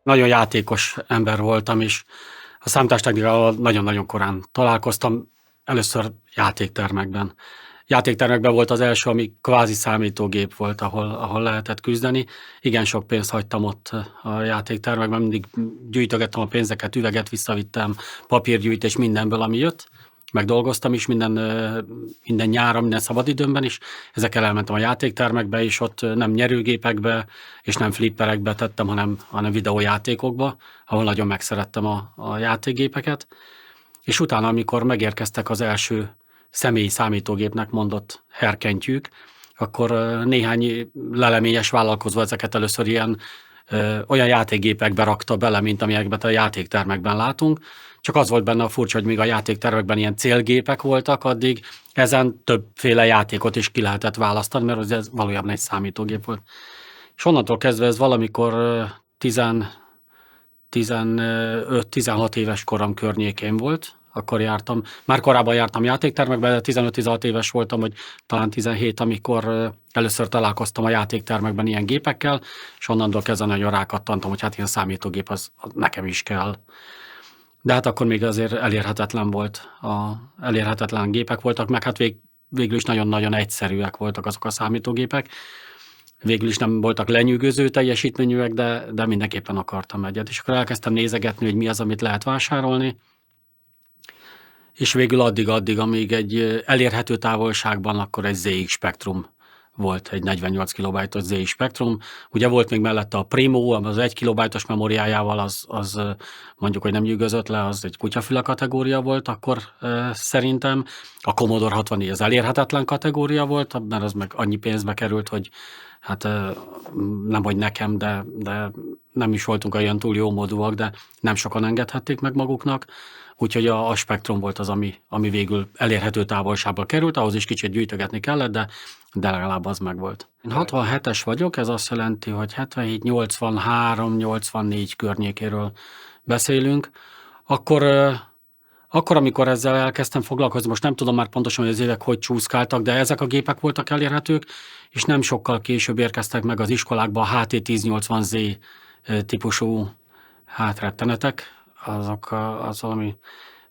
nagyon játékos ember voltam, és a számítástechnikával nagyon-nagyon korán találkoztam, először játéktermekben. Játéktermekben volt az első, ami kvázi számítógép volt, ahol lehetett küzdeni. Igen sok pénzt hagytam ott a játéktermekben, mindig gyűjtögettem a pénzeket, üveget visszavittem, papírgyűjtés mindenből, ami jött. Megdolgoztam is minden nyáron, minden szabadidőmben is. Ezekkel elmentem a játéktermekbe, és ott nem nyerőgépekbe, és nem flipperekbe tettem, hanem videójátékokba, ahol nagyon megszerettem a játékgépeket. És utána, amikor megérkeztek az első személyi számítógépnek mondott herkentyűk, akkor néhány leleményes vállalkozó ezeket először olyan játékgépekbe rakta bele, mint amelyekben a játéktermekben látunk. Csak az volt benne a furcsa, hogy még a játéktermekben ilyen célgépek voltak, addig ezen többféle játékot is ki lehetett választani, mert ez valójában egy számítógép volt. És onnantól kezdve ez valamikor 15-16 éves korom környékén volt, akkor jártam. Már korábban jártam játéktermekben, de 15-16 éves voltam, vagy talán 17, amikor először találkoztam a játéktermekben ilyen gépekkel, és onnantól kezdve nagyon rákattantam, hogy hát ilyen számítógép az nekem is kell. De hát akkor még azért elérhetetlen volt, elérhetetlen gépek voltak, meg hát végül is nagyon-nagyon egyszerűek voltak azok a számítógépek. Végül is nem voltak lenyűgöző teljesítményűek, de mindenképpen akartam egyet. És akkor elkezdtem nézegetni, hogy mi az, amit lehet vásárolni, és végül addig, amíg egy elérhető távolságban, akkor egy ZX Spectrum volt, egy 48 kilobájtos ZX Spectrum. Ugye volt még mellette a Primo, az 1 kilobájtos memóriájával, az mondjuk, hogy nem nyűgözött le, az egy kutyafüle kategória volt akkor szerintem. A Commodore 64 az elérhetetlen kategória volt, mert az meg annyi pénzbe került, hogy hát nem hogy nekem, de nem is voltunk olyan túl jó módúak, de nem sokan engedhették meg maguknak. Úgyhogy a Spektrum volt az, ami végül elérhető távolságba került, ahhoz is kicsit gyűjtögetni kellett, de legalább az megvolt. Én 67-es vagyok, ez azt jelenti, hogy 77, 83, 84 környékéről beszélünk. Akkor, amikor ezzel elkezdtem foglalkozni, most nem tudom már pontosan, hogy az évek hogy csúszkáltak, de ezek a gépek voltak elérhetők, és nem sokkal később érkeztek meg az iskolákba a HT1080Z típusú rettenetek. Az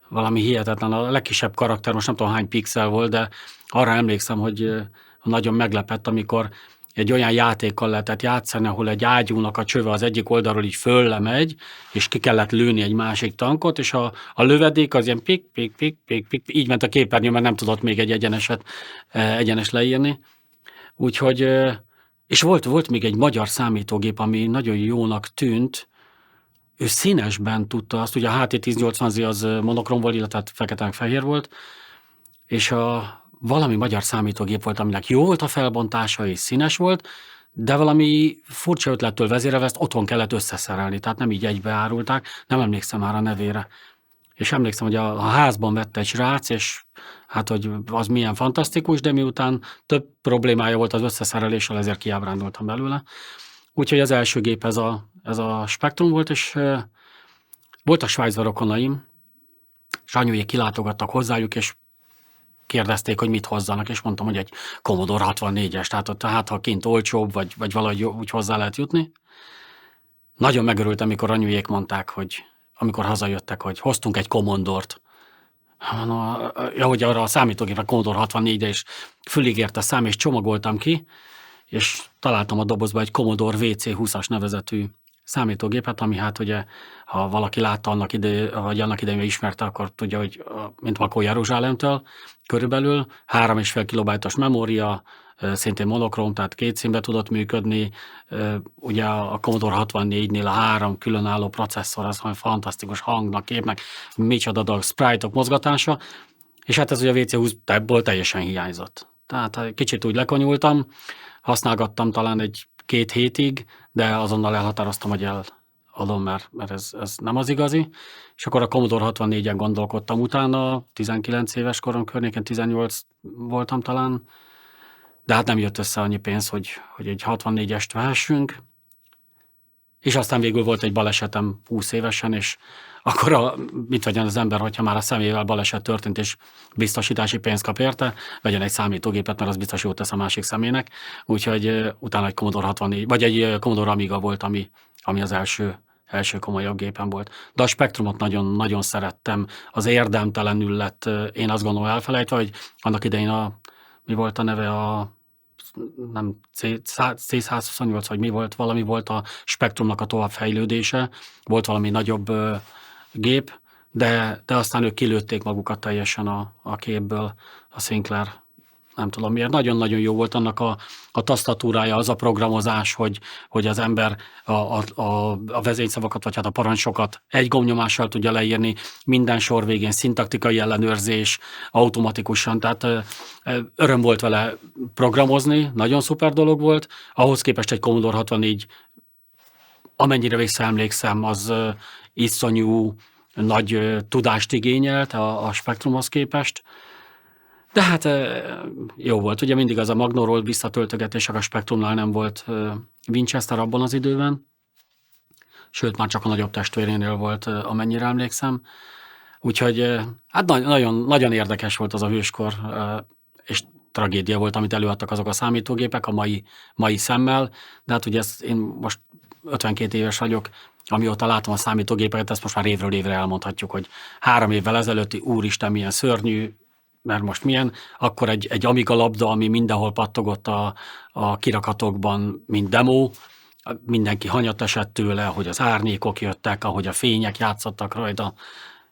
valami hihetetlen, a legkisebb karakter, most nem tudom hány pixel volt, de arra emlékszem, hogy nagyon meglepett, amikor egy olyan játékkal lehetett játszani, ahol egy ágyúnak a csöve az egyik oldalról így föllemegy, és ki kellett lőni egy másik tankot, és a lövedék az ilyen pik, pik, pik, pik, pik, így ment a képernyő, mert nem tudott még egy egyenes leírni. Úgyhogy, és volt még egy magyar számítógép, ami nagyon jónak tűnt, ő színesben tudta azt, ugye a HT1080Z az monokrom volt, illetve fekete-fehér volt, és valami magyar számítógép volt, aminek jó volt a felbontása, és színes volt, de valami furcsa ötlettől vezérelve ezt otthon kellett összeszerelni, tehát nem így egybeárulták, nem emlékszem már a nevére. És emlékszem, hogy a házban vett egy srác, és hát, hogy az milyen fantasztikus, de miután több problémája volt az összeszereléssel, ezért kiábrándultam belőle. Úgyhogy az első gép ez a Spektrum volt, és voltak Svájcban rokonaim, és anyujék kilátogattak hozzájuk, és kérdezték, hogy mit hozzanak, és mondtam, hogy egy Commodore 64-es, tehát ott ha kint olcsóbb, vagy valahogy úgy hozzá lehet jutni. Nagyon megörültem, amikor anyujék mondták, hogy amikor hazajöttek, hogy hoztunk egy Commodore-t. Hogy arra a számítógépre Commodore 64-re, és fölígért a szám, és csomagoltam ki, és találtam a dobozba egy Commodore WC20-as nevezetű számítógépet, ami hát ugye, ha valaki látta annak idején ismerte, akkor tudja, hogy mint Makó Jeruzsálemtől körülbelül 3,5 kilobájtos memória, szintén monokrom, tehát két színbe tudott működni. Ugye a Commodore 64-nél a 3 különálló processzor, az fantasztikus hangnak, képnek, micsoda dolog, sprite-ok mozgatása, és hát ez ugye a WC20-ból teljesen hiányzott. Tehát kicsit úgy lekonyultam, használgattam talán 1-2 hétig, de azonnal elhatároztam, hogy eladom, mert ez nem az igazi. És akkor a Commodore 64-en gondolkodtam utána, 19 éves korom környéken, 18 voltam talán, de hát nem jött össze annyi pénz, hogy egy 64-est vehessünk. És aztán végül volt egy balesetem 20 évesen, és akkor mit vegyen az ember, hogyha már a személyével baleset történt, és biztosítási pénzt kap érte, vegyen egy számítógépet, mert az biztos jót tesz a másik személynek. Úgyhogy utána egy Commodore 64, vagy egy Commodore Amiga volt, ami az első első komolyabb gépem volt. De a Spektrumot nagyon-nagyon szerettem. Az érdemtelenül lett, én azt gondolom elfelejtve, hogy annak idején mi volt a neve, nem C128, vagy mi volt, valami volt a Spektrumnak a továbbfejlődése, volt valami nagyobb gép, de aztán ők kilőtték magukat teljesen a képből, a Sinclair. Nem tudom miért. Nagyon-nagyon jó volt annak a tasztatúrája, az a programozás, hogy az ember a vezényszavakat, vagy hát a parancsokat egy gombnyomással tudja leírni, minden sor végén szintaktikai ellenőrzés, automatikusan, tehát öröm volt vele programozni, nagyon szuper dolog volt. Ahhoz képest egy Commodore 64, amennyire visszaemlékszem, az iszonyú nagy tudást igényelt a Spektrumhoz képest. De hát jó volt, ugye mindig az a Magnóról visszatöltögetések, a Spektrumnál nem volt Winchester abban az időben, sőt már csak a nagyobb testvérénél volt, amennyire emlékszem. Úgyhogy hát nagyon, nagyon érdekes volt az a hőskor, és tragédia volt, amit előadtak azok a számítógépek a mai szemmel, de hát ugye én most 52 éves vagyok, amióta látom a számítógépeket, ezt most már évről évre elmondhatjuk, hogy 3 évvel ezelőtti úristen milyen szörnyű, mert most milyen, akkor egy Amiga labda, ami mindenhol pattogott a kirakatokban, mint demo, mindenki hanyat esett tőle, ahogy az árnyékok jöttek, ahogy a fények játszottak rajta,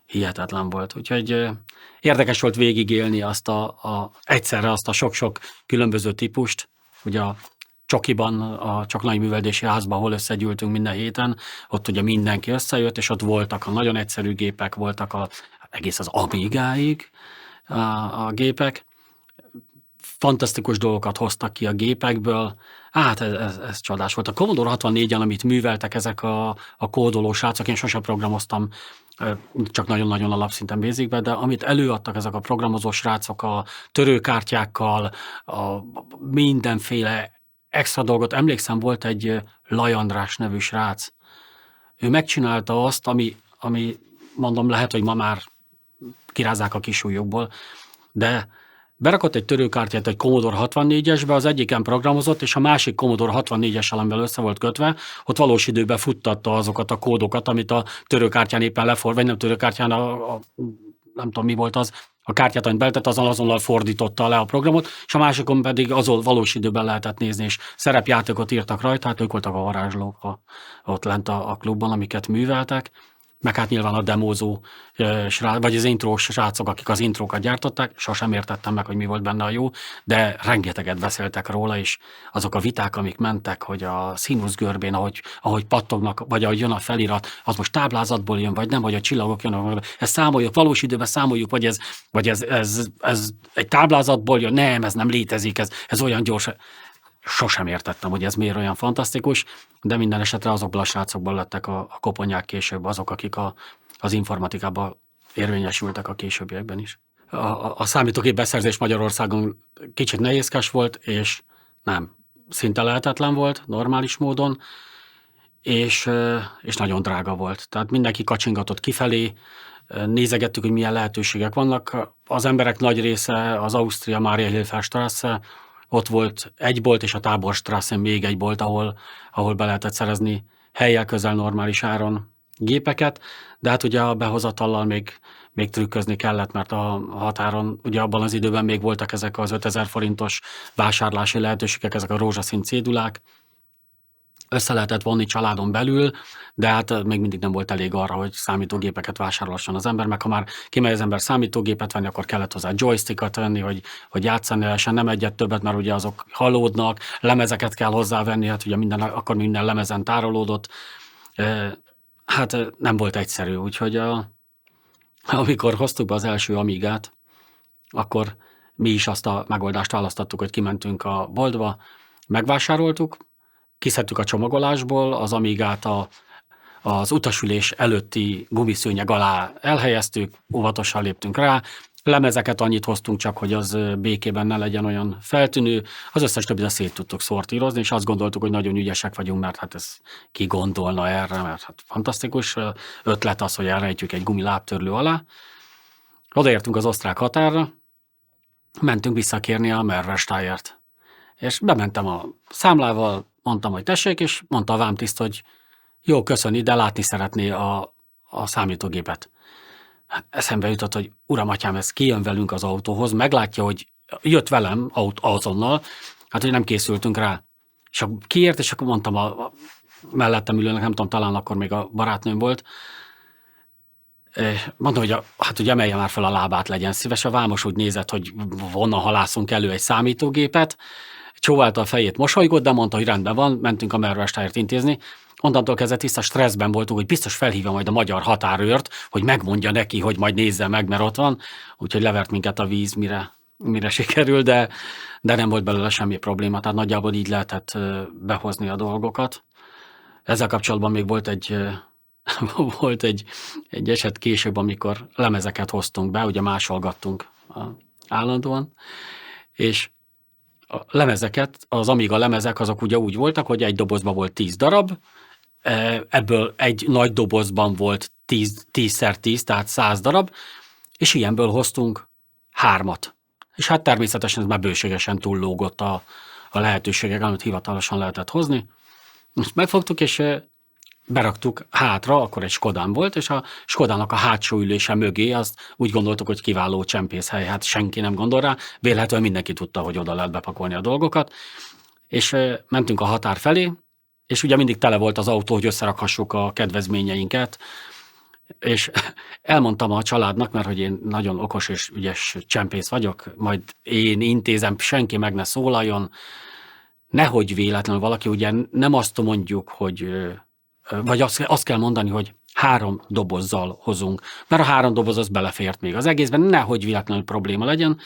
hihetetlen volt. Úgyhogy érdekes volt végigélni egyszerre azt a sok-sok különböző típust, ugye a Csokiban, a Csoknai Műveldési Házban, ahol összegyűltünk minden héten, ott ugye mindenki összejött, és ott voltak a nagyon egyszerű gépek, voltak egész az Amigáig, a gépek, fantasztikus dolgokat hoztak ki a gépekből, hát ez csodás volt. A Commodore 64-en, amit műveltek ezek a kódoló srácok, én sosem programoztam, csak nagyon-nagyon alapszinten Basicbe, de amit előadtak ezek a programozó srácok a törőkártyákkal, a mindenféle extra dolgot, emlékszem, volt egy Laj András nevű srác, ő megcsinálta azt, ami mondom, lehet, hogy ma már kirázzák a kisúlyokból, de berakott egy törőkártyát egy Commodore 64-esbe, az egyiken programozott, és a másik Commodore 64-essel, amivel össze volt kötve, ott valós időben futtatta azokat a kódokat, amit a törőkártyán éppen vagy nem törőkártyán, nem tudom mi volt az, a kártyát, amit beletett, azonnal fordította le a programot, és a másikon pedig azon valós időben lehetett nézni, és szerepjátékot írtak rajta, hát ők voltak a varázslók ott lent a klubban, amiket műveltek, meg hát nyilván a demózó, vagy az intrós srácok, akik az intrókat gyártották, sosem értettem meg, hogy mi volt benne a jó, de rengeteget beszéltek róla, és azok a viták, amik mentek, hogy a színuszgörbén, ahogy pattognak, vagy ahogy jön a felirat, az most táblázatból jön, vagy nem, vagy a csillagok jönnek, ezt számoljuk, valós időben számoljuk, vagy ez egy táblázatból jön, nem, ez nem létezik, ez olyan gyors. Sosem értettem, hogy ez miért olyan fantasztikus, de minden esetre azokból a srácokból lettek a koponyák később, azok, akik az informatikában érvényesültek a későbbiekben is. A számítógép beszerzés Magyarországon kicsit nehézkes volt, és nem, szinte lehetetlen volt normális módon, és nagyon drága volt. Tehát mindenki kacsingatott kifelé, nézegettük, hogy milyen lehetőségek vannak. Az emberek nagy része az Ausztria Mária Hilferstrasse, ott volt egy bolt, és a Táborstrassen még egy bolt, ahol be lehetett szerezni helyjel közel normális áron gépeket, de hát ugye a behozatallal még trükközni kellett, mert a határon, ugye abban az időben még voltak ezek az 5000 forintos vásárlási lehetőségek, ezek a rózsaszín cédulák, össze lehetett vonni családon belül, de hát még mindig nem volt elég arra, hogy számítógépeket vásárolhasson az ember, meg ha már kimegy az ember számítógépet venni, akkor kellett hozzá joysticket venni, hogy játszani lehessen, nem egyet többet, mert ugye azok halódnak, lemezeket kell hozzávenni, hát ugye akkor minden lemezen tárolódott. Hát nem volt egyszerű, úgyhogy amikor hoztuk be az első Amigát, akkor mi is azt a megoldást választottuk, hogy kimentünk a boltba, megvásároltuk, kiszedtük a csomagolásból, az Amigát az utasülés előtti gumiszőnyeg alá elhelyeztük, óvatosan léptünk rá, lemezeket annyit hoztunk csak, hogy az békében ne legyen olyan feltűnő, az összes többit szét tudtuk szortírozni, és azt gondoltuk, hogy nagyon ügyesek vagyunk, mert hát ez ki gondolna erre, mert hát fantasztikus ötlet az, hogy elrejtjük egy gumilábtörlő alá. Odaértünk az osztrák határra, mentünk visszakérni a Mehrwersteiert. És bementem a számlával, mondtam, hogy tessék, és mondta a vámtiszt, hogy Jó, köszöni, de látni szeretné a számítógépet. Hát eszembe jutott, hogy uram, atyám, ez kijön velünk az autóhoz, meglátja, hogy jött velem azonnal, hát, hogy nem készültünk rá. És akkor kiért, és akkor mondtam a mellettem ülőnek, nem tudom, talán akkor még a barátnőm volt, mondom, hogy hát, hogy emelje már fel a lábát, legyen szíves. A vámos úgy nézett, hogy honnan halászunk elő egy számítógépet, csóválta a fejét, mosolygott, de mondta, hogy rendben van, mentünk a mervestáért intézni. Onnantól kezdve tiszta stresszben voltunk, hogy biztos felhívja majd a magyar határőrt, hogy megmondja neki, hogy majd nézze meg, mert ott van. Úgyhogy levert minket a víz, mire sikerül, de nem volt belőle semmi probléma. Tehát nagyjából így lehetett behozni a dolgokat. Ezzel kapcsolatban még volt volt egy eset később, amikor lemezeket hoztunk be, ugye másolgattunk állandóan, és a lemezeket, az Amiga lemezek azok ugye úgy voltak, hogy egy dobozban volt 10 darab, ebből egy nagy dobozban volt 10x10, tehát 100 darab, és ilyenből hoztunk 3. És hát természetesen ez már bőségesen túllógott a lehetőségek, amit hivatalosan lehetett hozni. Most megfogtuk, és beraktuk hátra, akkor egy Skodám volt, és a Skodának a hátsó ülése mögé azt úgy gondoltuk, hogy kiváló csempészhely, hát senki nem gondol rá, vélhetően mindenki tudta, hogy oda lehet bepakolni a dolgokat, és mentünk a határ felé, és ugye mindig tele volt az autó, hogy összerakhassuk a kedvezményeinket, és elmondtam a családnak, mert hogy én nagyon okos és ügyes csempész vagyok, majd én intézem, senki meg ne szólaljon, nehogy véletlenül valaki, ugye nem azt mondjuk, hogy vagy azt kell mondani, hogy 3 dobozzal hozunk, mert a 3 doboz az belefért még az egészben, nehogy véletlenül probléma legyen.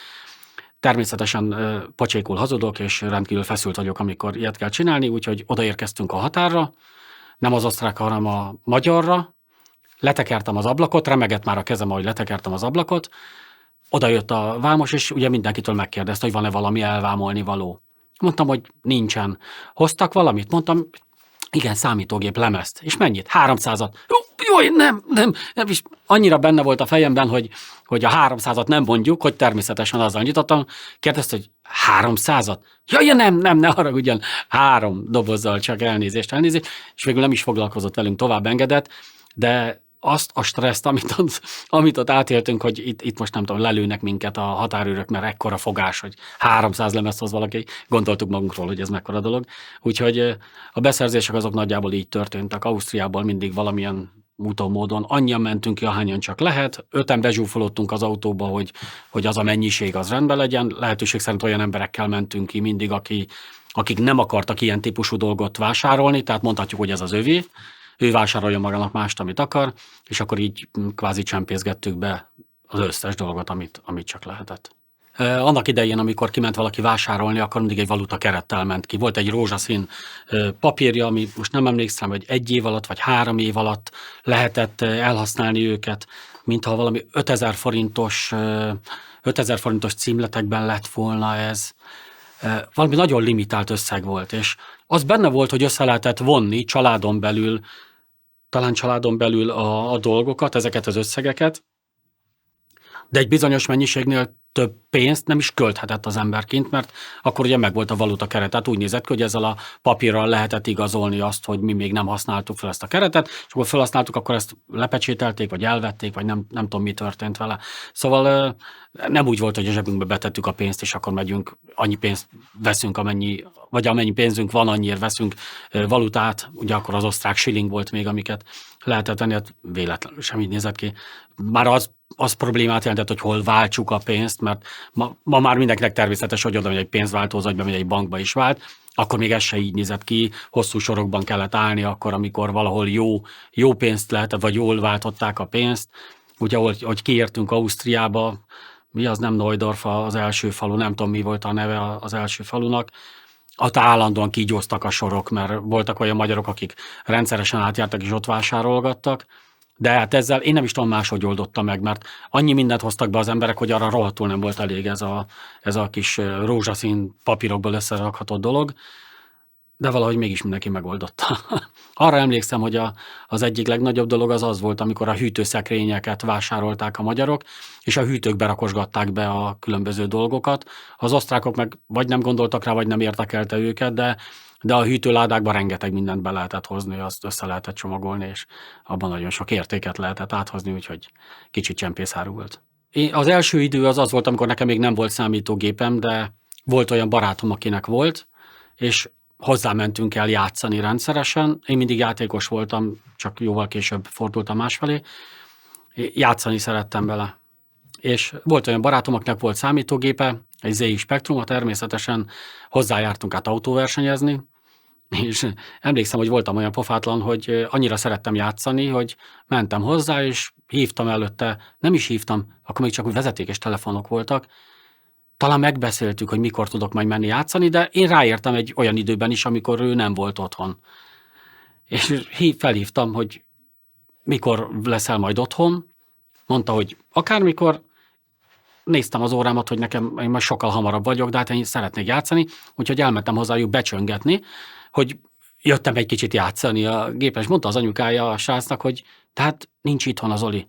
Természetesen pocsékul hazudok, és rendkívül feszült vagyok, amikor ilyet kell csinálni, úgyhogy odaérkeztünk a határra, nem az osztrákra, hanem a magyarra, letekertem az ablakot, remegett már a kezem, ahogy letekertem az ablakot, oda jött a vámos, és ugye mindenkitől megkérdezte, hogy van-e valami elvámolni való. Mondtam, hogy nincsen. Hoztak valamit? Mondtam, igen, számítógép lemezt. És mennyit? 300-at. Jó, nem. És annyira benne volt a fejemben, hogy a 300-at nem mondjuk, hogy természetesen azzal nyitottam. Kérdezte, hogy 300-at? Ja, nem, ne haragudjon. 3 dobozzal csak elnézést. És végül nem is foglalkozott velünk, tovább engedett, de azt a stresszt, amit ott átéltünk, hogy itt most nem tudom, lelőnek minket a határőrök, mert ekkora fogás, hogy 300 lemezt hoz valaki, gondoltuk magunkról, hogy ez mekkora dolog. Úgyhogy a beszerzések azok nagyjából így történtek. Ausztriából mindig valamilyen úton, módon annyian mentünk ki, ahányan csak lehet. 5-en bezsúfolottunk az autóba, hogy az a mennyiség az rendben legyen. Lehetőség szerint olyan emberekkel mentünk ki mindig, akik nem akartak ilyen típusú dolgot vásárolni, tehát mondhatjuk, hogy ez az övé. Ő vásárolja magának mást, amit akar, és akkor így kvázi csempészgettük be az összes dolgot, amit csak lehetett. Annak idején, amikor kiment valaki vásárolni, akkor mindig egy valuta kerettel ment ki. Volt egy rózsaszín papírja, ami most nem emlékszem, hogy 1 év alatt, vagy 3 év alatt lehetett elhasználni őket, mintha valami 5000 forintos címletekben lett volna ez. Valami nagyon limitált összeg volt, és az benne volt, hogy össze lehetett vonni családon belül a dolgokat, ezeket az összegeket, de egy bizonyos mennyiségnél több pénzt nem is költhetett az ember kint, mert akkor ugye megvolt a valuta keret. Tehát úgy nézett ki, hogy ezzel a papírral lehetett igazolni azt, hogy mi még nem használtuk fel ezt a keretet, és akkor felhasználtuk, akkor ezt lepecsételték, vagy elvették, vagy nem tudom, mi történt vele. Szóval nem úgy volt, hogy a zsebünkbe betettük a pénzt, és akkor megyünk, annyi pénzt veszünk, amennyi pénzünk van, annyiért veszünk valutát, ugye akkor az osztrák shilling volt még, amiket lehetett venni, hát véletlenül sem így nézett ki. Már az problémát jelentett, hogy hol váltsuk a pénzt, mert ma már mindenkinek természetes, hogy oda megy egy pénzváltóhoz, vagy bemegy egy bankba is vált, akkor még ez se így nézett ki, hosszú sorokban kellett állni, akkor, amikor valahol jó pénzt lehetett, vagy jól váltották a pénzt. Ugye, hogy kiértünk Ausztriába, mi az, nem Neudorf az első falu, nem tudom, mi volt a neve az első falunak, ott állandóan kígyóztak a sorok, mert voltak olyan magyarok, akik rendszeresen átjártak és ott vásárolgattak, de hát ezzel én nem is tudom, máshogy oldotta meg, mert annyi mindent hoztak be az emberek, hogy arra rohadtul nem volt elég ez a kis rózsaszín papírokból összerakhatott dolog, de valahogy mégis mindenki megoldotta. Arra emlékszem, hogy az egyik legnagyobb dolog az volt, amikor a hűtőszekrényeket vásárolták a magyarok, és a hűtőkbe rakosgatták be a különböző dolgokat. Az osztrákok meg vagy nem gondoltak rá, vagy nem érdekelte őket, de de a hűtőládákba rengeteg mindent be lehetett hozni, azt össze lehetett csomagolni, és abban nagyon sok értéket lehetett áthozni, úgyhogy kicsit csempészárú volt. Az első idő az volt, amikor nekem még nem volt számítógépem, de volt olyan barátom, akinek volt, és hozzá mentünk el játszani rendszeresen. Én mindig játékos voltam, csak jóval később fordultam másfelé. Játszani szerettem vele. És volt olyan barátom, akinek volt számítógépe, egy ZX Spectruma, természetesen hozzájártunk át autóversenyezni, és emlékszem, hogy voltam olyan pofátlan, hogy annyira szerettem játszani, hogy mentem hozzá, és hívtam előtte, nem is hívtam, akkor még csak vezetékes telefonok voltak, talán megbeszéltük, hogy mikor tudok majd menni játszani, de én ráértem egy olyan időben is, amikor ő nem volt otthon. És felhívtam, hogy mikor leszel majd otthon, mondta, hogy akármikor. Néztem az órámat, hogy én már sokkal hamarabb vagyok, de hát én szeretnék játszani, úgyhogy elmentem hozzájuk becsöngetni, hogy jöttem egy kicsit játszani a gépen, és mondta az anyukája a srácnak, hogy tehát nincs itthon az Oli.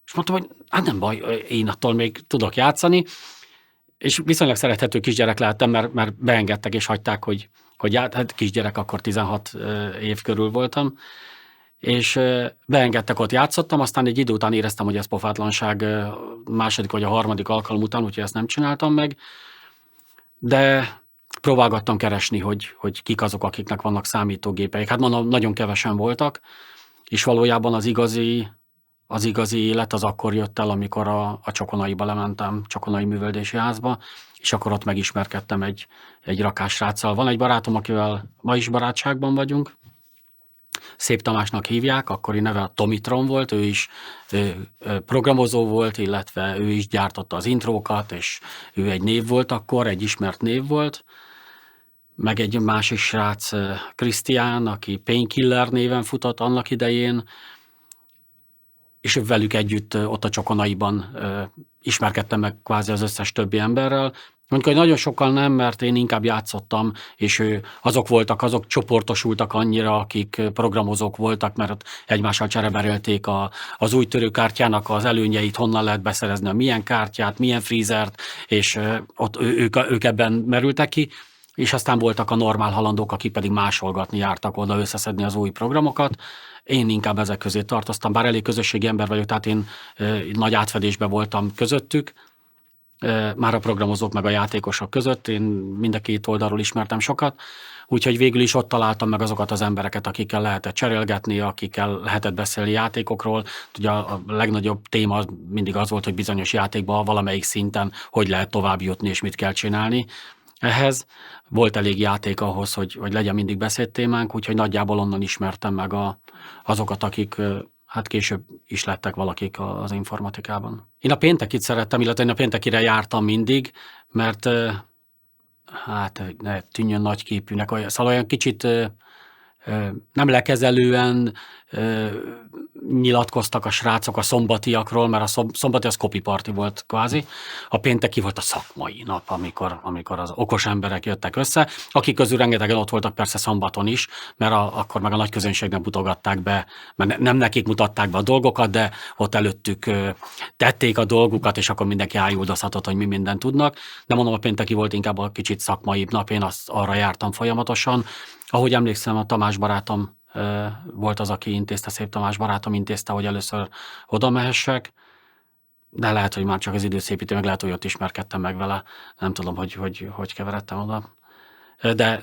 És mondtam, hogy hát nem baj, én attól még tudok játszani, és viszonylag szerethető kisgyerek lehettem, mert beengedtek és hagyták, hogy hát kisgyerek, akkor 16 év körül voltam, és beengedtek, ott játszottam, aztán egy idő után éreztem, hogy ez pofátlanság második vagy a harmadik alkalom után, úgyhogy ezt nem csináltam meg, de próbálgattam keresni, hogy kik azok, akiknek vannak számítógépeik. Hát mondom, nagyon kevesen voltak, és valójában az igazi élet az akkor jött el, amikor a Csokonaiba lementem, Csokonai művelődési házba, és akkor ott megismerkedtem egy rakás sráccal. Van egy barátom, akivel ma is barátságban vagyunk, Szép Tamásnak hívják, akkori neve a Tomitron volt, ő is programozó volt, illetve ő is gyártotta az intrókat, és ő egy név volt akkor, egy ismert név volt. Meg egy másik srác, Krisztián, aki Painkiller néven futott annak idején, és velük együtt ott a Csokonaiban ismerkedtem meg kvázi az összes többi emberrel. Mondjuk, hogy nagyon sokkal nem, mert én inkább játszottam, és azok csoportosultak annyira, akik programozók voltak, mert ott egymással csereberélték az új törőkártyának az előnyeit, honnan lehet beszerezni a milyen kártyát, milyen freezert, és ott ők ebben merültek ki, és aztán voltak a normál halandók, akik pedig másolgatni jártak oda összeszedni az új programokat. Én inkább ezek közé tartoztam, bár elég közösségi ember vagyok, tehát én nagy átfedésben voltam közöttük, már a programozók meg a játékosok között, én mind a két oldalról ismertem sokat, úgyhogy végül is ott találtam meg azokat az embereket, akikkel lehetett cserélgetni, akikkel lehetett beszélni játékokról. Ugye a legnagyobb téma mindig az volt, hogy bizonyos játékban valamelyik szinten hogy lehet tovább jutni és mit kell csinálni. Ehhez volt elég játék ahhoz, hogy legyen mindig beszédtémánk, úgyhogy nagyjából onnan ismertem meg azokat, akik hát később is lettek valakik az informatikában. Én a péntekit szerettem, illetve én a péntekire jártam mindig, mert hát ne tűnjön nagyképűnek, szóval olyan kicsit nem lekezelően nyilatkoztak a srácok a szombatiakról, mert a szombati az copyparty volt kvázi. A pénteki volt a szakmai nap, amikor az okos emberek jöttek össze, akik közül rengetegen ott voltak persze szombaton is, mert akkor meg a nagy közönségnek mutogatták be, mert nem nekik mutatták be a dolgokat, de ott előttük tették a dolgukat, és akkor mindenki ájuldozhatott, hogy mi mindent tudnak. De mondom, a pénteki volt inkább a kicsit szakmaibb nap, én arra jártam folyamatosan. Ahogy emlékszem, a Tamás barátom volt az, aki intézte, Szép Tamás barátom intézte, hogy először oda mehessek, de lehet, hogy már csak az időszépítő, meg lehet, hogy ott ismerkedtem meg vele, nem tudom, hogy keveredtem oda,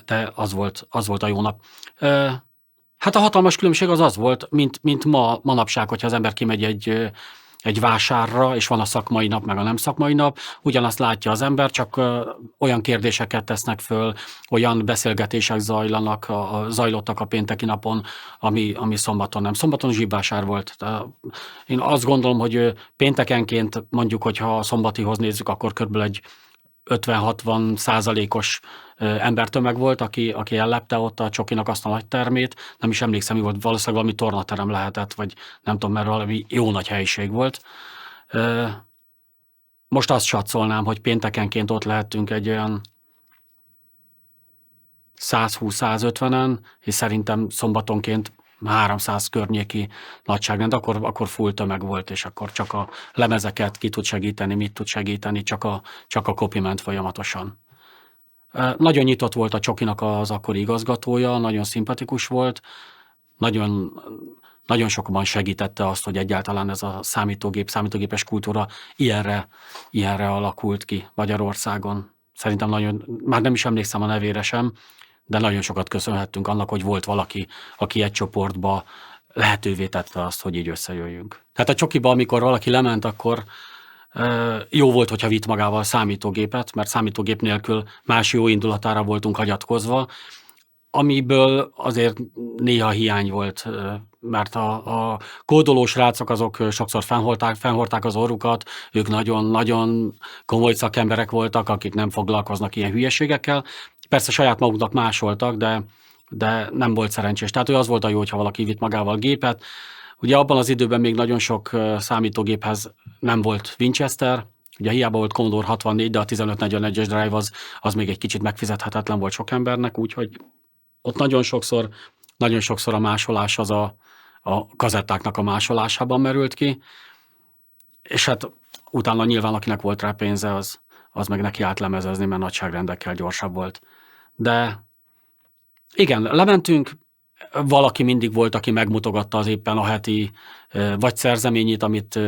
de az volt a jó nap. Hát a hatalmas különbség az volt, mint manapság, hogyha az ember kimegy egy vásárra, és van a szakmai nap, meg a nem szakmai nap, ugyanazt látja az ember, csak olyan kérdéseket tesznek föl, olyan beszélgetések zajlottak a pénteki napon, ami szombaton nem. Szombaton zsibvásár volt. Én azt gondolom, hogy péntekenként mondjuk, hogyha a szombatihoz nézzük, akkor körülbelül egy 50-60%-os embertömeg volt, aki ellepte ott a csokinak azt a nagy termét. Nem is emlékszem, mi volt, valószínűleg valami tornaterem lehetett, vagy nem tudom, mert valami jó nagy helyiség volt. Most azt satszolnám, hogy péntekenként ott lehettünk egy olyan 120-150-en, és szerintem szombatonként 300 környéki nagyságrend, akkor full tömeg volt, és akkor csak a lemezeket ki tud segíteni, mit tud segíteni, csak a copy ment folyamatosan. Nagyon nyitott volt a Csokinak az akkori igazgatója, nagyon szimpatikus volt, nagyon, nagyon sokban segítette azt, hogy egyáltalán ez a számítógépes kultúra ilyenre alakult ki Magyarországon. Szerintem nagyon, már nem is emlékszem a nevére sem, de nagyon sokat köszönhettünk annak, hogy volt valaki, aki egy csoportba lehetővé tette azt, hogy így összejöjjünk. Tehát a Csokiba, amikor valaki lement, akkor jó volt, hogyha vitt magával számítógépet, mert számítógép nélkül más jó indulatára voltunk hagyatkozva, amiből azért néha hiány volt, mert a kódolós srácok azok sokszor fennhordták az orrukat, ők nagyon-nagyon komoly szakemberek voltak, akik nem foglalkoznak ilyen hülyeségekkel. Persze saját maguknak másoltak, de nem volt szerencsés. Tehát az volt a jó, hogyha valaki vitt magával gépet. Ugye abban az időben még nagyon sok számítógéphez nem volt Winchester, ugye hiába volt Commodore 64, de a 1541-es drive az még egy kicsit megfizethetetlen volt sok embernek, úgyhogy ott nagyon sokszor a másolás az a kazettáknak a másolásában merült ki, és hát utána nyilván akinek volt rá pénze, az meg neki átlemezezni, mert nagyságrendekkel gyorsabb volt. De igen, lementünk, valaki mindig volt, aki megmutogatta az éppen a heti vagy szerzeményét, amit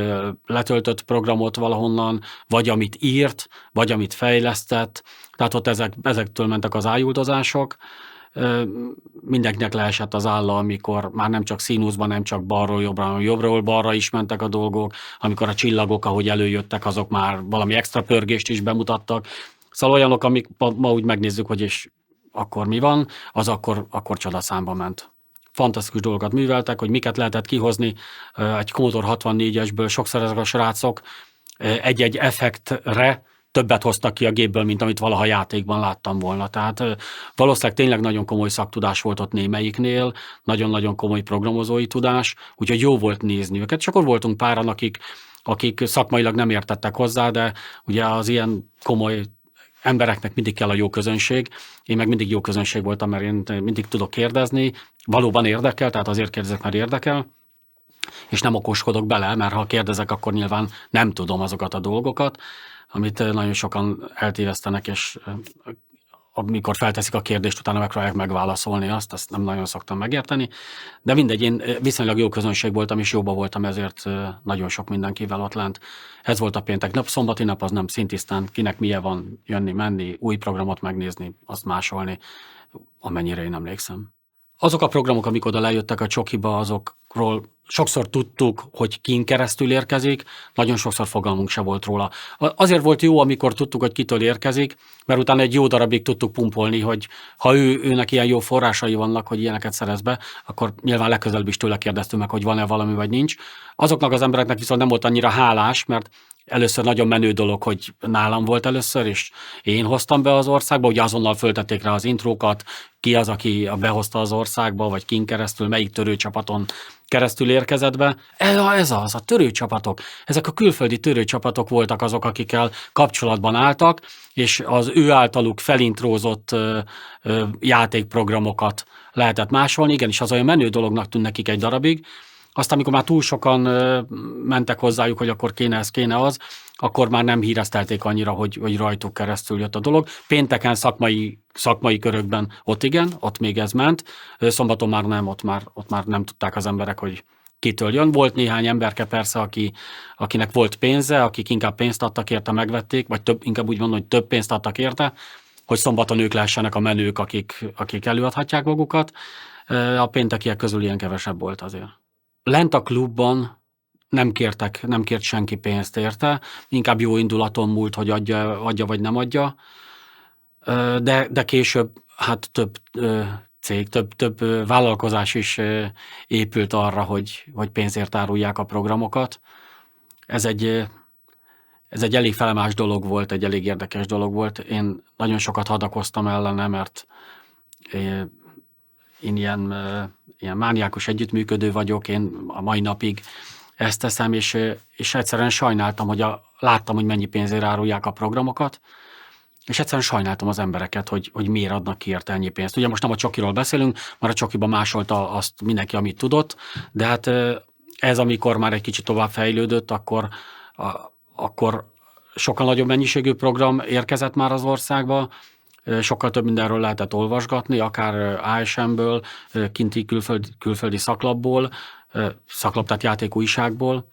letöltött programot valahonnan, vagy amit írt, vagy amit fejlesztett. Tehát ott ezektől mentek az ájuldozások. Mindenkinek leesett az álla, amikor már nem csak színuszban, nem csak balról jobbra, hanem jobbról balra is mentek a dolgok, amikor a csillagok, ahogy előjöttek, azok már valami extra pörgést is bemutattak. Szóval olyanok, amik ma úgy megnézzük, hogy és akkor mi van, az akkor csodaszámba ment. Fantasztikus dolgokat műveltek, hogy miket lehetett kihozni egy Commodore 64-esből, sokszor ezek a srácok egy-egy effektre többet hoztak ki a gépből, mint amit valaha játékban láttam volna. Tehát valószínűleg tényleg nagyon komoly szaktudás volt ott némelyiknél, nagyon-nagyon komoly programozói tudás, úgyhogy jó volt nézni őket. És akkor voltunk páran, akik szakmailag nem értettek hozzá, de ugye az ilyen komoly embereknek mindig kell a jó közönség. Én meg mindig jó közönség voltam, mert én mindig tudok kérdezni. Valóban érdekel, tehát azért kérdezek, mert érdekel. És nem okoskodok bele, mert ha kérdezek, akkor nyilván nem tudom azokat a dolgokat, amit nagyon sokan eltévesztenek, és amikor felteszik a kérdést, utána megpróbálják megválaszolni azt nem nagyon szoktam megérteni. De mindegy, én viszonylag jó közönség voltam, és jóba voltam, ezért nagyon sok mindenkivel ott lent. Ez volt a péntek nap, szombati nap az nem szintisztán, kinek milyen van jönni, menni, új programot megnézni, azt másolni, amennyire én emlékszem. Azok a programok, amik oda lejöttek a Csokiba, azokról sokszor tudtuk, hogy kin keresztül érkezik, nagyon sokszor fogalmunk se volt róla. Azért volt jó, amikor tudtuk, hogy kitől érkezik, mert utána egy jó darabig tudtuk pumpolni, hogy ha őnek ilyen jó forrásai vannak, hogy ilyeneket szerez be, akkor nyilván legközelebb is tőle kérdeztünk meg, hogy van-e valami, vagy nincs. Azoknak az embereknek viszont nem volt annyira hálás, mert először nagyon menő dolog, hogy nálam volt először, és én hoztam be az országba, ugye azonnal föltették rá az intrókat, ki az, aki behozta az országba, vagy kin keresztül, melyik törőcsapaton keresztül érkezett be. Ez az, a törőcsapatok. Ezek a külföldi törőcsapatok voltak azok, akikkel kapcsolatban álltak, és az ő általuk felintrózott játékprogramokat lehetett másolni. Igenis, az olyan menő dolognak tűnt nekik egy darabig. Aztán, amikor már túl sokan mentek hozzájuk, hogy akkor kéne ez, kéne az, akkor már nem híresztelték annyira, hogy rajtuk keresztül jött a dolog. Pénteken szakmai körökben ott igen, ott még ez ment. Szombaton már nem, ott már nem tudták az emberek, hogy kitől jön. Volt néhány emberke persze, akinek volt pénze, akik inkább pénzt adtak érte, megvették, vagy inkább úgy mondom, hogy több pénzt adtak érte, hogy szombaton ők lehessenek a menők, akik előadhatják magukat. A péntekiek közül ilyen kevesebb volt azért. Lent a klubban nem kért senki pénzt érte, inkább jó indulaton múlt, hogy adja vagy nem adja, de később hát több cég, több vállalkozás is épült arra, hogy pénzért árulják a programokat. Ez egy elég felemás dolog volt, egy elég érdekes dolog volt. Én nagyon sokat hadakoztam ellene, mert én ilyen mániákus együttműködő vagyok, én a mai napig ezt teszem, és egyszerűen sajnáltam, láttam, hogy mennyi pénzért árulják a programokat, és egyszerűen sajnáltam az embereket, hogy miért adnak ki érte ennyi pénzt. Ugye most nem a Csokiról beszélünk, mert a Csokiban másolta azt mindenki, amit tudott, de hát ez, amikor már egy kicsit tovább fejlődött, akkor sokkal nagyobb mennyiségű program érkezett már az országba, sokkal több mindenről lehetett olvasgatni, akár ASM-ből, kinti külföldi szaklapból, szaklap, tehát játékújságból,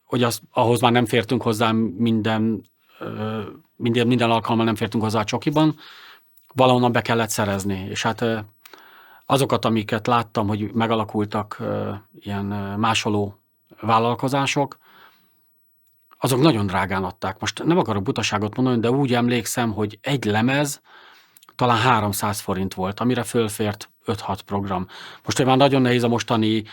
hogy ahhoz már nem fértünk hozzá minden alkalommal nem fértünk hozzá a csokiban, valahonnan be kellett szerezni. És hát azokat, amiket láttam, hogy megalakultak ilyen másoló vállalkozások, azok nagyon drágán adták. Most nem akarok butaságot mondani, de úgy emlékszem, hogy egy lemez talán 300 forint volt, amire fölfért 5-6 program. Most már nagyon nehéz a mostani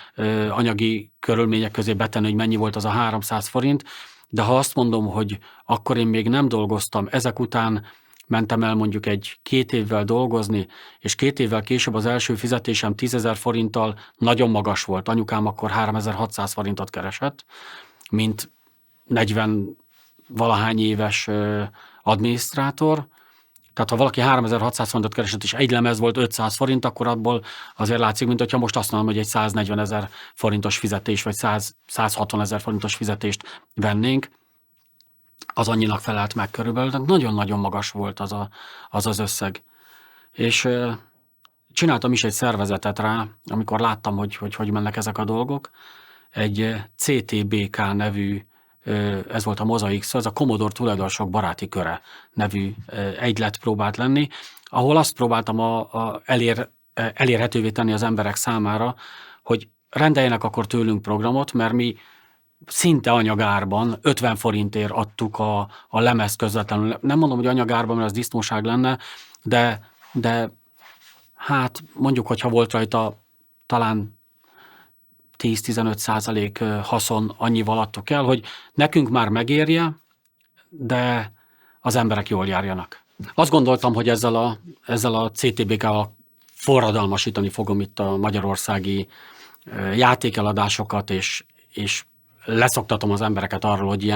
anyagi körülmények közé betenni, hogy mennyi volt az a 300 forint, de ha azt mondom, hogy akkor én még nem dolgoztam, ezek után mentem el mondjuk 1-2 évvel dolgozni, és 2 évvel később az első fizetésem 10 000 forinttal nagyon magas volt. Anyukám akkor 3600 forintot keresett, mint 40 valahány éves adminisztrátor. Tehát ha valaki 3600 forintot keresett, és egy lemez volt 500 forint, akkor abból azért látszik, mint hogyha most azt mondom, hogy egy 140 000 forintos fizetés, vagy 160 000 forintos fizetést vennénk, az annyinak felelt meg körülbelül. Tehát nagyon-nagyon magas volt az összeg. És csináltam is egy szervezetet rá, amikor láttam, hogy mennek ezek a dolgok. Egy CTBK nevű, ez volt a Mozaik, ez a Commodore tulajdonosok baráti köre nevű egylet próbált lenni, ahol azt próbáltam elérhetővé tenni az emberek számára, hogy rendeljenek akkor tőlünk programot, mert mi szinte anyagárban 50 forintért adtuk a lemezt közvetlenül. Nem mondom, hogy anyagárban, mert az disznóság lenne, de hát mondjuk, hogyha volt rajta talán 10-15% haszon, annyival adtuk el, hogy nekünk már megérje, de az emberek jól járjanak. Azt gondoltam, hogy ezzel a CTBK-val forradalmasítani fogom itt a magyarországi játékeladásokat, és leszoktatom az embereket arról, hogy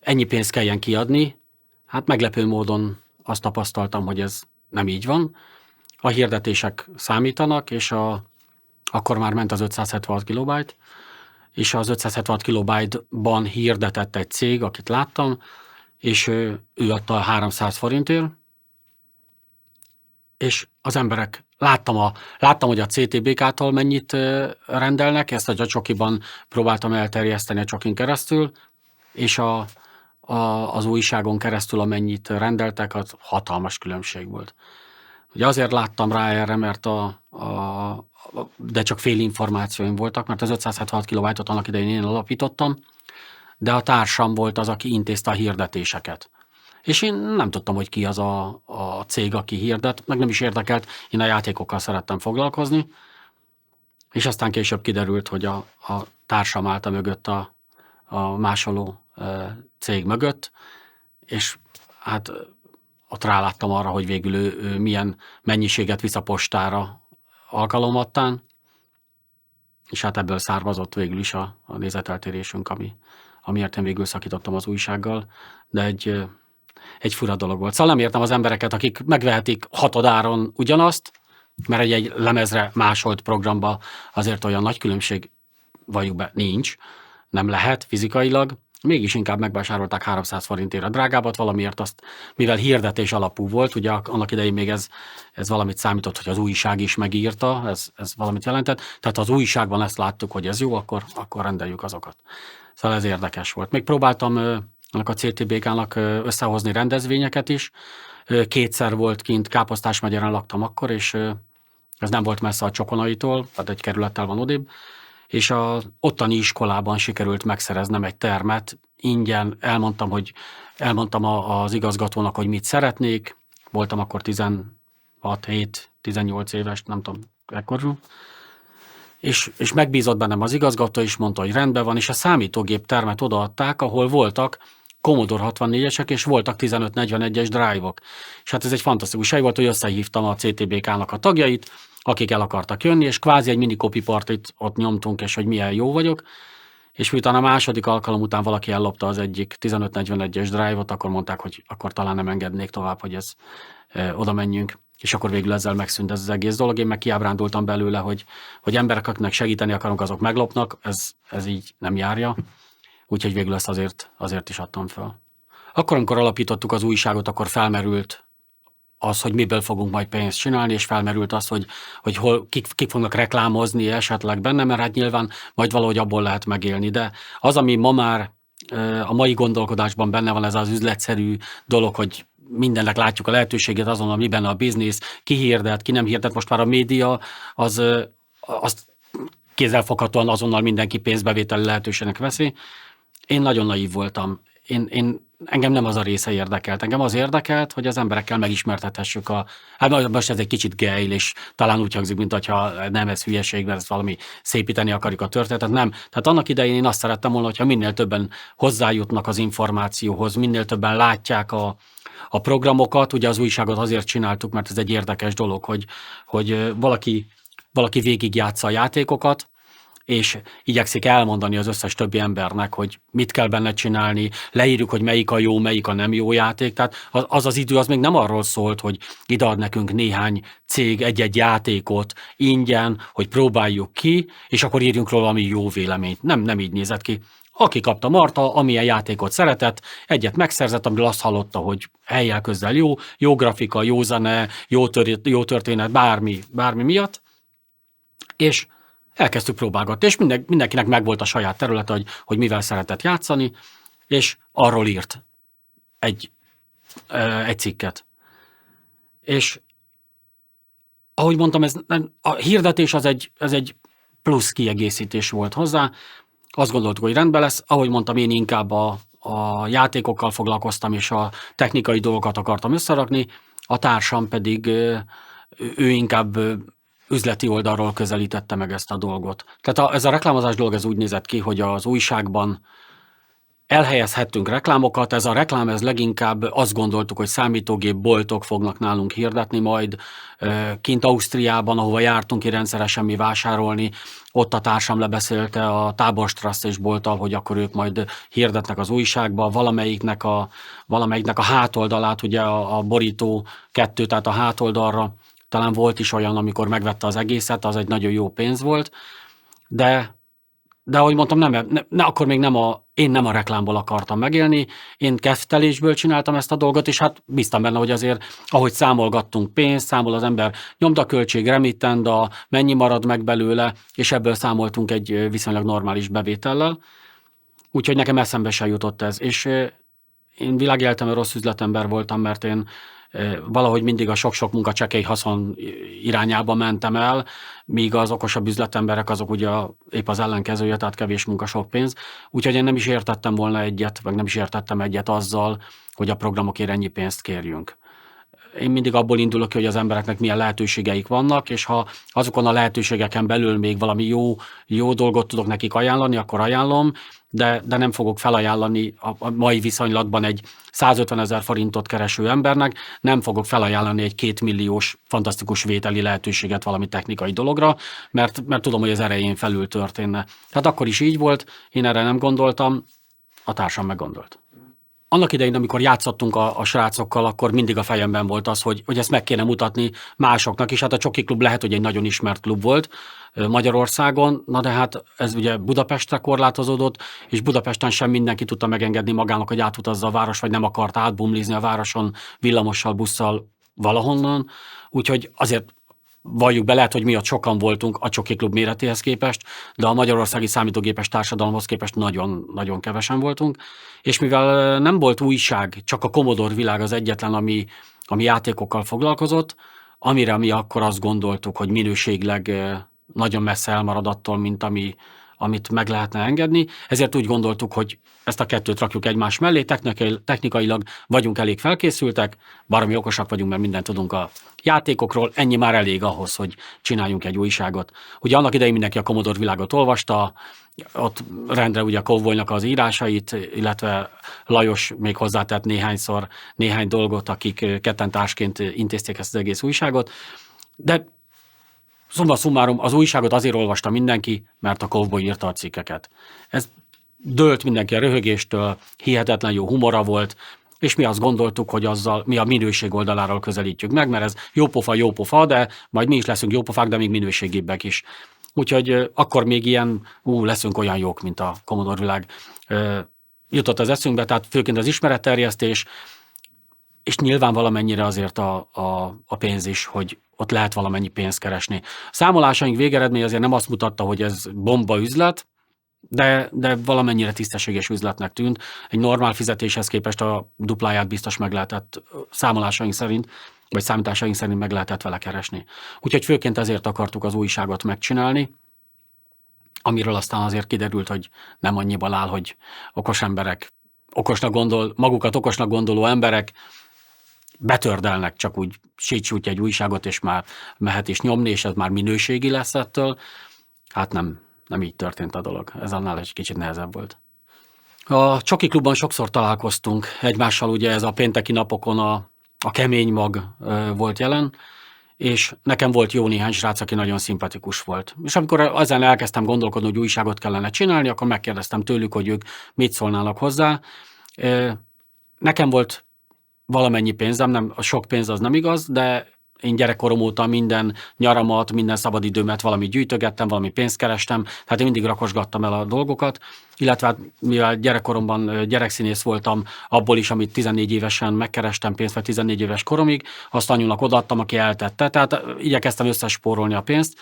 ennyi pénzt kelljen kiadni. Hát meglepő módon azt tapasztaltam, hogy ez nem így van. A hirdetések számítanak, és akkor már ment az 576 kilobájt, és az 576 kilobájtban hirdetett egy cég, akit láttam, és ő adta 300 forintért, és az emberek, láttam, hogy a CTBK-tól mennyit rendelnek, ezt a csokiban próbáltam elterjeszteni a csokin keresztül, és az újságon keresztül amennyit rendeltek, az hatalmas különbség volt. Ugye azért láttam rá erre, mert de csak fél információim voltak, mert az 576 kilobájtot annak idején én alapítottam, de a társam volt az, aki intézte a hirdetéseket. És én nem tudtam, hogy ki az a cég, aki hirdet, meg nem is érdekelt, én a játékokkal szerettem foglalkozni, és aztán később kiderült, hogy a társam állt mögött a másoló cég mögött, és hát ott ráláttam arra, hogy végül ő milyen mennyiséget visz a postára alkalomattán, és hát ebből származott végül is a nézeteltérésünk, amiért én végül szakítottam az újsággal, de egy fura dolog volt. Szóval nem értem az embereket, akik megvehetik hatodáron ugyanazt, mert egy lemezre másolt programba azért olyan nagy különbség, valljuk be, nincs, nem lehet fizikailag, mégis inkább megvásárolták 300 forintért a drágábbat, valamiért azt, mivel hirdetés alapú volt, ugye annak idején még ez valamit számított, hogy az újság is megírta, ez valamit jelentett, tehát ha az újságban ezt láttuk, hogy ez jó, akkor rendeljük azokat. Szóval ez érdekes volt. Még próbáltam annak a CTBK-nak összehozni rendezvényeket is. 2-szer volt kint, Káposztásmegyeren laktam akkor, és ez nem volt messze a Csokonaitól, tehát egy kerülettel van odébb, és az ottani iskolában sikerült megszereznem egy termet, ingyen elmondtam az igazgatónak, hogy mit szeretnék, voltam akkor 16-18 éves, nem tudom, ekkorú, és megbízott bennem az igazgató, és mondta, hogy rendben van, és a számítógép termet odaadták, ahol voltak Commodore 64-esek, és voltak 1541-es drive-ok. És hát ez egy fantasztikus hely volt, hogy összehívtam a CTBK-nak a tagjait, akik el akartak jönni, és kvázi egy mini copy partit ott nyomtunk, és hogy milyen jó vagyok, és miután a második alkalom után valaki ellopta az egyik 1541-es drive-ot, akkor mondták, hogy akkor talán nem engednék tovább, hogy oda menjünk. És akkor végül ezzel megszűnt ez az egész dolog. Én meg kiábrándultam belőle, hogy emberek, akiknek segíteni akarunk, azok meglopnak, ez így nem járja. Úgyhogy végül ezt azért is adtam fel. Akkor, amikor alapítottuk az újságot, akkor felmerült az, hogy miből fogunk majd pénzt csinálni, és felmerült az, hogy kik fognak reklámozni esetleg benne, mert hát nyilván majd valahogy abból lehet megélni. De az, ami ma már a mai gondolkodásban benne van, ez az üzletszerű dolog, hogy mindennek látjuk a lehetőséget azon, ami benne a biznisz, ki hirdet, ki nem hirdet. Most már a média azt kézzelfoghatóan azonnal mindenki pénzbevételi lehetőségnek veszi. Én nagyon naív voltam. Engem nem az a része érdekelt. Engem az érdekelt, hogy az emberekkel megismertethessük hát most ez egy kicsit gejl, és talán úgy hangzik, mint hogyha nem ez hülyeség, mert ezt valami szépíteni akarjuk a történetet. Nem. Tehát annak idején én azt szerettem volna, hogyha minél többen hozzájutnak az információhoz, minél többen látják a programokat. Ugye az újságot azért csináltuk, mert ez egy érdekes dolog, hogy valaki végigjátsza a játékokat, és igyekszik elmondani az összes többi embernek, hogy mit kell benne csinálni, leírjuk, hogy melyik a jó, melyik a nem jó játék. Tehát az idő az még nem arról szólt, hogy idead nekünk néhány cég egy-egy játékot ingyen, hogy próbáljuk ki, és akkor írjunk róla valami jó véleményt. Nem így nézett ki. Aki kapta Marta, amilyen játékot szeretett, egyet megszerzett, amiről azt hallotta, hogy helyjel közel jó grafika, jó zene, jó történet, bármi miatt, és elkezdtük próbálgatni, és mindenkinek megvolt a saját területe, hogy mivel szeretett játszani, és arról írt egy cikket. És ahogy mondtam, a hirdetés az egy plusz kiegészítés volt hozzá. Azt gondoltuk, hogy rendben lesz. Ahogy mondtam, én inkább a játékokkal foglalkoztam, és a technikai dolgokat akartam összerakni, a társam pedig ő inkább üzleti oldalról közelítette meg ezt a dolgot. Tehát ez a reklámozás dolog ez úgy nézett ki, hogy az újságban elhelyezhettünk reklámokat, ez a reklám ez leginkább azt gondoltuk, hogy számítógép boltok fognak nálunk hirdetni majd. Kint Ausztriában, ahova jártunk ki rendszeresen mi vásárolni, ott a társam lebeszélte a Táborstrasse és bolttal, hogy akkor ők majd hirdetnek az újságba, valamelyiknek a hátoldalát, ugye a borító 2, tehát a hátoldalra, talán volt is olyan, amikor megvette az egészet, az egy nagyon jó pénz volt, de ahogy mondtam, akkor még én nem a reklámból akartam megélni, én kezdtelésből csináltam ezt a dolgot, és hát bíztam benne, hogy azért, ahogy számolgattunk pénzt, számol az ember nyomdaköltség, remittenda, mennyi marad meg belőle, és ebből számoltunk egy viszonylag normális bevétellel. Úgyhogy nekem eszembe se jutott ez. És én világéletemben rossz üzletember voltam, mert én valahogy mindig a sok-sok munka csekély haszon irányába mentem el, míg az okosabb üzletemberek azok ugye épp az ellenkezője, tehát kevés munka, sok pénz. Úgyhogy én nem is értettem volna egyet, vagy nem is értettem egyet azzal, hogy a programokért ennyi pénzt kérjünk. Én mindig abból indulok ki, hogy az embereknek milyen lehetőségeik vannak, és ha azokon a lehetőségeken belül még valami jó dolgot tudok nekik ajánlani, akkor ajánlom, de nem fogok felajánlani a mai viszonylatban egy 150 000 forintot kereső embernek, nem fogok felajánlani egy 2 milliós fantasztikus vételi lehetőséget valami technikai dologra, mert tudom, hogy az erején felül történne. Tehát akkor is így volt, én erre nem gondoltam, a társam meggondolt. Annak idején, amikor játszottunk a srácokkal, akkor mindig a fejemben volt az, hogy ezt meg kéne mutatni másoknak is. Hát a Csoki Klub lehet, hogy egy nagyon ismert klub volt Magyarországon, na de hát ez ugye Budapestre korlátozódott, és Budapesten sem mindenki tudta megengedni magának, hogy átutazza a város, vagy nem akart átbumlizni a városon villamossal, busszal valahonnan. Úgyhogy azért valljuk be, lehet, hogy mi ott sokan voltunk a Csoki Klub méretéhez képest, de a magyarországi számítógépes társadalomhoz képest nagyon kevesen voltunk, és mivel nem volt újság, csak a Commodore világ az egyetlen, ami játékokkal foglalkozott, amire mi akkor azt gondoltuk, hogy minőségileg nagyon messze elmarad attól, mint amit meg lehetne engedni, ezért úgy gondoltuk, hogy ezt a kettőt rakjuk egymás mellé, technikailag vagyunk elég felkészültek, baromi okosak vagyunk, mert mindent tudunk a játékokról, ennyi már elég ahhoz, hogy csináljunk egy újságot. Ugye annak idején mindenki a Commodore világot olvasta, ott rendre ugye a Cowboynak az írásait, illetve Lajos még hozzátett néhány dolgot, akik ketten társként intézték ezt az egész újságot, de szumma summarum, az újságot azért olvasta mindenki, mert a Cowboy írta a cikkeket. Ez dőlt mindenki a röhögéstől, hihetetlen jó humora volt, és mi azt gondoltuk, hogy azzal mi a minőség oldaláról közelítjük meg, mert ez jó pofa, de majd mi is leszünk jópofák, de még minőségibbek is. Úgyhogy akkor még ilyen, leszünk olyan jók, mint a Commodore világ. Jutott az eszünkbe, tehát főként az ismeretterjesztés, és nyilván valamennyire azért a pénz is, hogy ott lehet valamennyi pénzt keresni. A számolásaink végeredmény azért nem azt mutatta, hogy ez bomba üzlet, de valamennyire tisztességes üzletnek tűnt. Egy normál fizetéshez képest a dupláját biztos meg lehetett számolásaink szerint, vagy számításaink szerint meg lehetett vele keresni. Úgyhogy főként ezért akartuk az újságot megcsinálni, amiről aztán azért kiderült, hogy nem annyiban áll, hogy okos emberek, magukat okosnak gondoló emberek betördelnek csak úgy sétsútja egy újságot, és már mehet is nyomni, és ez már minőségi lesz ettől. Hát nem így történt a dolog. Ez annál egy kicsit nehezebb volt. A Csoki Klubban sokszor találkoztunk egymással, ugye ez a pénteki napokon a kemény mag volt jelen, és nekem volt jó néhány srác, aki nagyon szimpatikus volt. És amikor ezen elkezdtem gondolkodni, hogy újságot kellene csinálni, akkor megkérdeztem tőlük, hogy ők mit szólnának hozzá. Nekem volt valamennyi pénzem, nem, a sok pénz az nem igaz, de én gyerekkorom óta minden nyaramat, minden szabadidőmet valami gyűjtögettem, valami pénzt kerestem, tehát én mindig rakosgattam el a dolgokat, illetve hát, mivel gyerekkoromban gyerekszínész voltam, abból is, amit 14 évesen megkerestem pénzt, vagy 14 éves koromig, azt anyunak odaadtam, aki eltette, tehát igyekeztem összespórolni a pénzt.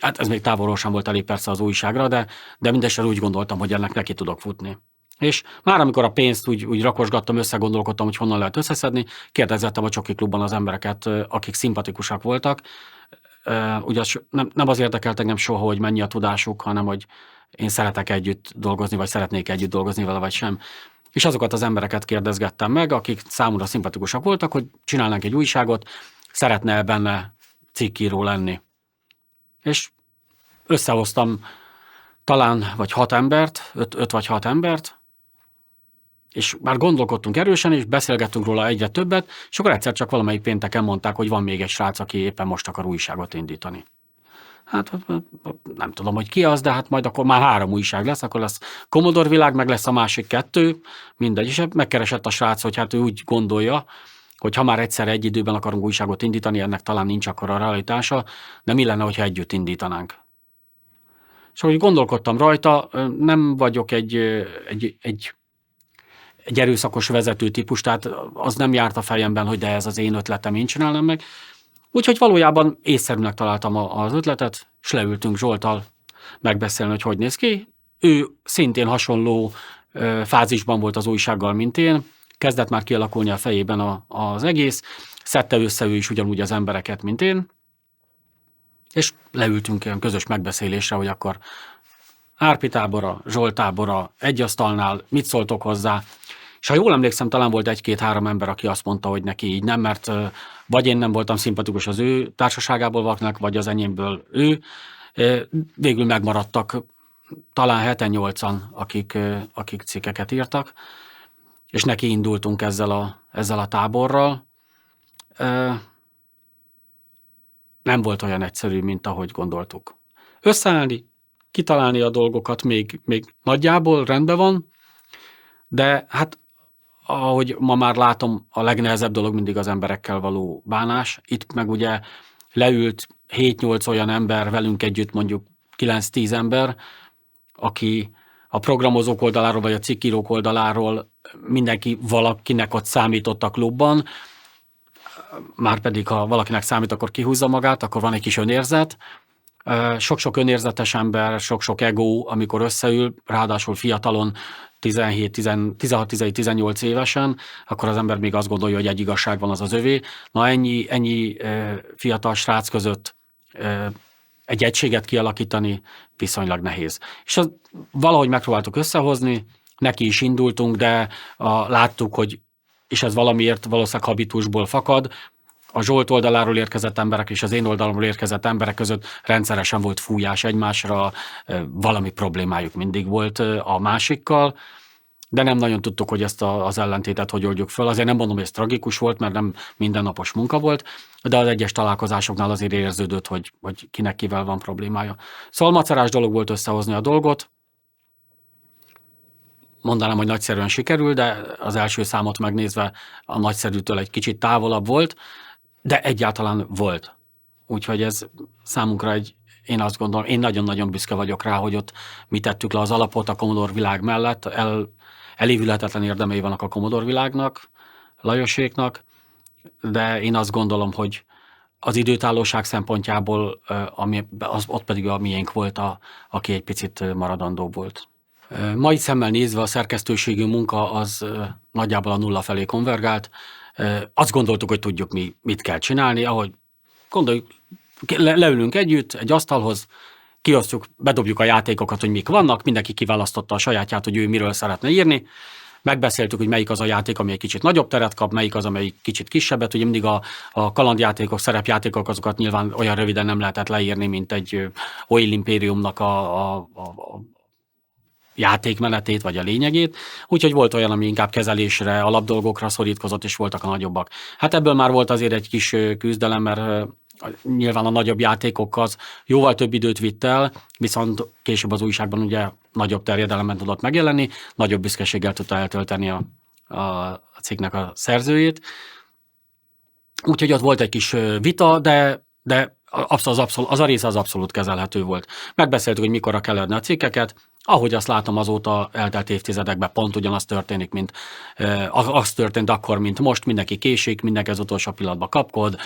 Hát ez még távolról sem volt elég persze az újságra, de mindesetre úgy gondoltam, hogy ennek neki tudok futni. És már amikor a pénzt úgy rakosgattam, összegondolkodtam, hogy honnan lehet összeszedni, kérdezettem a Csoki Klubban az embereket, akik szimpatikusak voltak. Ugye nem az érdekelt engem soha, hogy mennyi a tudásuk, hanem hogy én szeretek együtt dolgozni, vagy szeretnék együtt dolgozni vele, vagy sem. És azokat az embereket kérdezgettem meg, akik számomra szimpatikusak voltak, hogy csinálnánk egy újságot, szeretne benne cikkíró lenni. És összehoztam talán vagy 6 embert, 5 vagy 6 embert, és már gondolkodtunk erősen, és beszélgettünk róla egyre többet, és akkor egyszer csak valamelyik pénteken mondták, hogy van még egy srác, aki éppen most akar újságot indítani. Hát nem tudom, hogy ki az, de hát majd akkor már 3 újság lesz, akkor lesz Commodore Világ, meg lesz a másik 2, mindegy, és megkeresett a srác, hogy hát ő úgy gondolja, hogy ha már egyszer egy időben akarunk újságot indítani, ennek talán nincs akkor a realitása, de mi lenne, hogyha együtt indítanánk. És ahogy gondolkodtam rajta, nem vagyok egy erőszakos vezető típus, tehát az nem járt a fejemben, hogy de ez az én ötletem, én csinálnám meg. Úgyhogy valójában észszerűnek találtam az ötletet, és leültünk Zsolttal megbeszélni, hogy néz ki. Ő szintén hasonló fázisban volt az újsággal, mint én, kezdett már kialakulni a fejében az egész, szedte össze ő is ugyanúgy az embereket, mint én, és leültünk ilyen közös megbeszélésre, hogy akkor Árpi tábora, Zsolt tábora, egy asztalnál, mit szóltok hozzá, és ha jól emlékszem, talán volt 1-2-3 ember, aki azt mondta, hogy neki így nem, mert vagy én nem voltam szimpatikus az ő társaságából valakinek, vagy az enyémből ő. Végül megmaradtak talán 7-8-an, akik cikkeket írtak, és neki indultunk ezzel a táborral. Nem volt olyan egyszerű, mint ahogy gondoltuk. Összeállni, kitalálni a dolgokat még nagyjából rendben van, de hát ahogy ma már látom, a legnehezebb dolog mindig az emberekkel való bánás. Itt meg ugye leült 7-8 olyan ember velünk együtt, mondjuk 9-10 ember, aki a programozók oldaláról, vagy a cikkírók oldaláról mindenki valakinek ott számított a klubban, márpedig ha valakinek számít, akkor kihúzza magát, akkor van egy kis önérzet. Sok-sok önérzetes ember, sok-sok ego, amikor összeül, ráadásul fiatalon, 16-18 évesen, akkor az ember még azt gondolja, hogy egy igazság van, az az övé. Na ennyi fiatal srác között egy egységet kialakítani viszonylag nehéz. És valahogy megpróbáltuk összehozni, neki is indultunk, de láttuk, hogy és ez valamiért valószínűleg habitusból fakad, a Zsolt oldaláról érkezett emberek és az én oldalamról érkezett emberek között rendszeresen volt fújás egymásra, valami problémájuk mindig volt a másikkal, de nem nagyon tudtuk, hogy ezt az ellentétet hogy oldjuk föl. Azért nem mondom, hogy ez tragikus volt, mert nem mindennapos munka volt, de az egyes találkozásoknál azért érződött, hogy kinek kivel van problémája. Szóval macerás dolog volt összehozni a dolgot. Mondanám, hogy nagyszerűen sikerül, de az első számot megnézve a nagyszerűtől egy kicsit távolabb volt, de egyáltalán volt. Úgyhogy ez számunkra én azt gondolom, én nagyon-nagyon büszke vagyok rá, hogy ott mi tettük le az alapot a Commodore Világ mellett. Elévülhetetlen érdemei vannak a Commodore Világnak, Lajoséknak, de én azt gondolom, hogy az időtállóság szempontjából, ott pedig a miénk volt, aki egy picit maradandó volt. Mai szemmel nézve a szerkesztőségi munka az nagyjából a nulla felé konvergált. Azt gondoltuk, hogy tudjuk mit kell csinálni, ahogy gondoljuk, leülünk együtt egy asztalhoz, kiosztjuk, bedobjuk a játékokat, hogy mik vannak, mindenki kiválasztotta a sajátját, hogy ő miről szeretne írni. Megbeszéltük, hogy melyik az a játék, ami egy kicsit nagyobb teret kap, melyik az, amelyik kicsit kisebbet. Ugye mindig a kalandjátékok, szerepjátékok, azokat nyilván olyan röviden nem lehetett leírni, mint egy Oil Imperiumnak a játékmenetét, vagy a lényegét. Úgyhogy volt olyan, ami inkább kezelésre, alapdolgokra szorítkozott, és voltak a nagyobbak. Hát ebből már volt azért egy kis küzdelem, mert nyilván a nagyobb játékok az jóval több időt vitt el, viszont később az újságban ugye nagyobb terjedelemben tudott megjelenni, nagyobb büszkeséggel tudta eltölteni a cikknek a szerzőjét. Úgyhogy ott volt egy kis vita, de az a része az abszolút kezelhető volt. Megbeszéltük, hogy mikorra kell adni a cikkeket, ahogy azt látom, azóta eltelt évtizedekben pont ugyanaz történik, az történt akkor, mint most, mindenki késik, mindenki az utolsó pillanatban kapkod,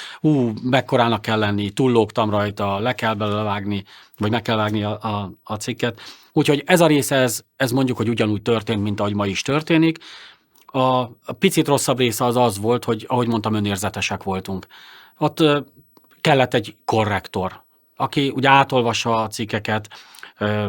mekkorának kell lenni, túllógtam rajta, le kell belőle vágni, vagy meg kell vágni a cikket. Úgyhogy ez a része, ez mondjuk, hogy ugyanúgy történt, mint ahogy ma is történik. A picit rosszabb része az volt, hogy ahogy mondtam, önérzetesek voltunk. Ott kellett egy korrektor, aki ugye átolvassa a cikkeket,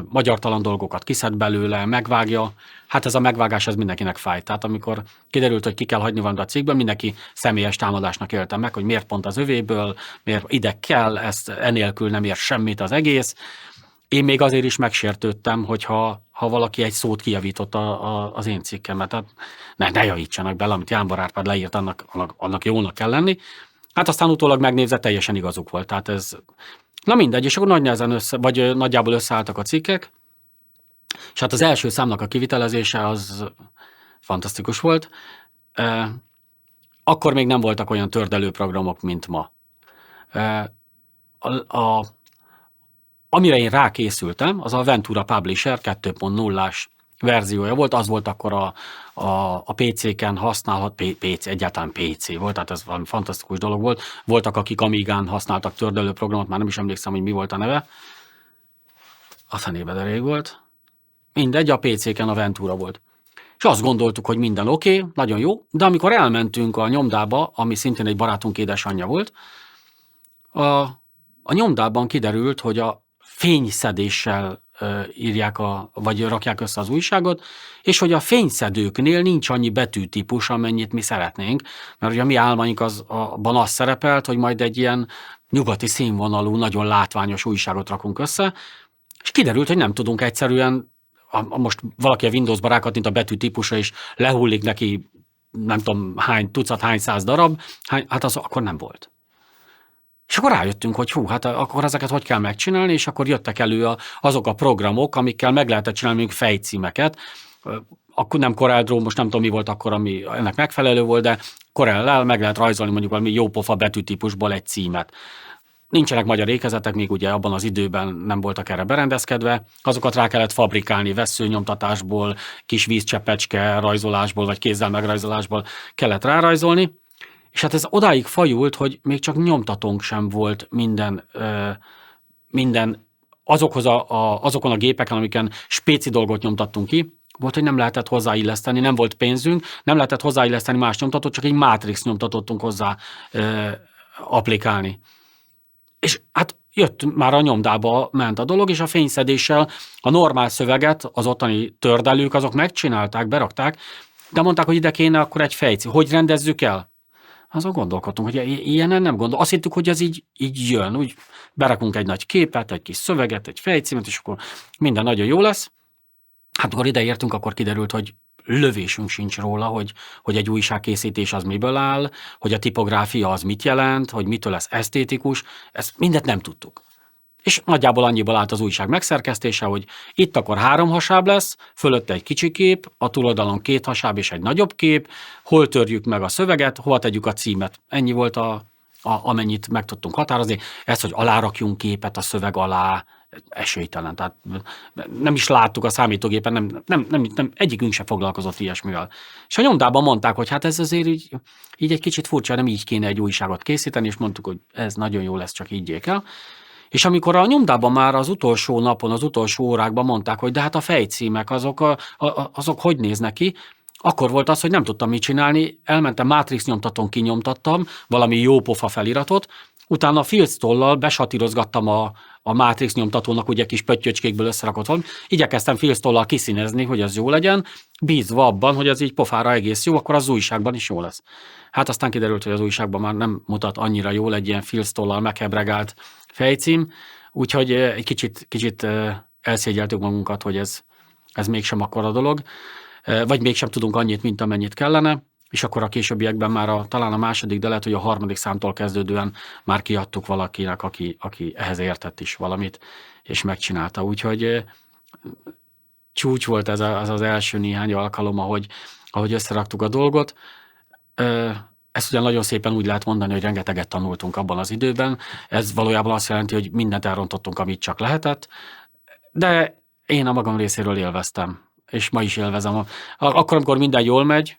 magyartalan dolgokat kiszed belőle, megvágja. Hát ez a megvágás, ez mindenkinek fáj. Tehát amikor kiderült, hogy ki kell hagyni valamit a cikkből, mindenki személyes támadásnak élte meg, hogy miért pont az övéből, miért ide kell, ezt enélkül nem ér semmit az egész. Én még azért is megsértődtem, hogyha valaki egy szót kijavított az én cikkemet. Tehát ne javítsanak bele, amit Jánbor Árpád leírt, annak jónak kell lenni. Hát aztán utólag megnézve teljesen igazuk volt. Tehát ez... Na mindegy, és akkor nagy nehezen nagyjából összeálltak a cikkek, és hát az első számnak a kivitelezése az fantasztikus volt. Akkor még nem voltak olyan tördelő programok, mint ma. Amire én rákészültem, az a Ventura Publisher 2.0-ás verziója volt, az volt akkor a PC-ken használhat, PC, egyáltalán PC volt, tehát ez valami fantasztikus dolog volt. Voltak, akik Amigán használtak tördelő programot, már nem is emlékszem, hogy mi volt a neve. A fenébe de rég volt. Mindegy, a PC-ken a Ventura volt. És azt gondoltuk, hogy minden oké, nagyon jó, de amikor elmentünk a nyomdába, ami szintén egy barátunk édesanyja volt, a nyomdában kiderült, hogy a fényszedéssel írják vagy rakják össze az újságot, és hogy a fényszedőknél nincs annyi betűtípus, amennyit mi szeretnénk, mert ugye a mi álmaink abban az szerepelt, hogy majd egy ilyen nyugati színvonalú, nagyon látványos újságot rakunk össze, és kiderült, hogy nem tudunk egyszerűen, most valaki a Windowsba rákattint a betűtípusra, és lehullik neki nem tudom hány tucat, hány száz darab, hát az akkor nem volt. És akkor rájöttünk, hogy hát akkor ezeket hogy kell megcsinálni, és akkor jöttek elő azok a programok, amikkel meg lehetett csinálni mondjuk fejcímeket. Akkor nem Corel Draw, most nem tudom mi volt akkor, ami ennek megfelelő volt, de Corellel meg lehet rajzolni mondjuk valami jópofa betűtípusból egy címet. Nincsenek magyar ékezetek, még ugye abban az időben nem voltak erre berendezkedve, azokat rá kellett fabrikálni vesszőnyomtatásból, kis vízcseppecske rajzolásból, vagy kézzel megrajzolásból kellett rárajzolni. És hát ez odáig fajult, hogy még csak nyomtatónk sem volt minden azokon a gépeken, amiken spéci dolgot nyomtattunk ki, volt, hogy nem lehetett hozzáilleszteni, nem volt pénzünk, nem lehetett hozzáilleszteni más nyomtatót, csak egy Matrix nyomtatót tudtunk hozzá applikálni. És hát jött már a nyomdába ment a dolog, és a fényszedéssel a normál szöveget az ottani tördelők, azok megcsinálták, berakták, de mondták, hogy ide kéne akkor egy fejci. Hogy rendezzük el? Azon gondolkodtunk, hogy ilyenen nem gondol. Azt hittük, hogy ez így jön, úgy berakunk egy nagy képet, egy kis szöveget, egy fejcímet, és akkor minden nagyon jó lesz. Hát amikor ide értünk, akkor kiderült, hogy lövésünk sincs róla, hogy egy újságkészítés az miből áll, hogy a tipográfia az mit jelent, hogy mitől lesz esztétikus, ezt mindet nem tudtuk. És nagyjából annyiból állt az újság megszerkesztése, hogy itt akkor 3 hasáb lesz, fölötte egy kicsi kép, a túloldalon 2 hasáb és egy nagyobb kép, hol törjük meg a szöveget, hova tegyük a címet. Ennyi volt amennyit meg tudtunk határozni. Ez, hogy alárakjunk képet a szöveg alá, esélytelen. Tehát nem is láttuk a számítógépen, nem egyikünk sem foglalkozott ilyesmivel. És a nyomdában mondták, hogy hát ez azért így egy kicsit furcsa, nem így kéne egy újságot készíteni, és mondtuk, hogy ez nagyon jó lesz, csak higgyék el. És amikor a nyomdában már az utolsó napon, az utolsó órákban mondták, hogy de hát a fejcímek, azok hogy néznek ki, akkor volt az, hogy nem tudtam mit csinálni, elmentem Matrix nyomtatón, kinyomtattam valami jópofa feliratot, utána a filctollal besatírozgattam a Matrix nyomtatónak ugye kis pöttyöcskékből összerakott valami, igyekeztem filctollal kiszínezni, hogy az jó legyen, bízva abban, hogy ez így pofára egész jó, akkor az újságban is jó lesz. Hát aztán kiderült, hogy az újságban már nem mutat annyira jól egy ilyen filctollal meghebregált fejcím, úgyhogy egy kicsit elszégyeltük magunkat, hogy ez mégsem akkora dolog, vagy mégsem tudunk annyit, mint amennyit kellene, és akkor a későbbiekben már talán a második, de lehet, hogy a harmadik számtól kezdődően már kiadtuk valakinek, aki ehhez értett is valamit, és megcsinálta. Úgyhogy csúcs volt ez az első néhány alkalom, ahogy összeraktuk a dolgot. Ezt ugyan nagyon szépen úgy lehet mondani, hogy rengeteget tanultunk abban az időben. Ez valójában azt jelenti, hogy mindent elrontottunk, amit csak lehetett, de én a magam részéről élveztem, és ma is élvezem. Akkor, amikor minden jól megy,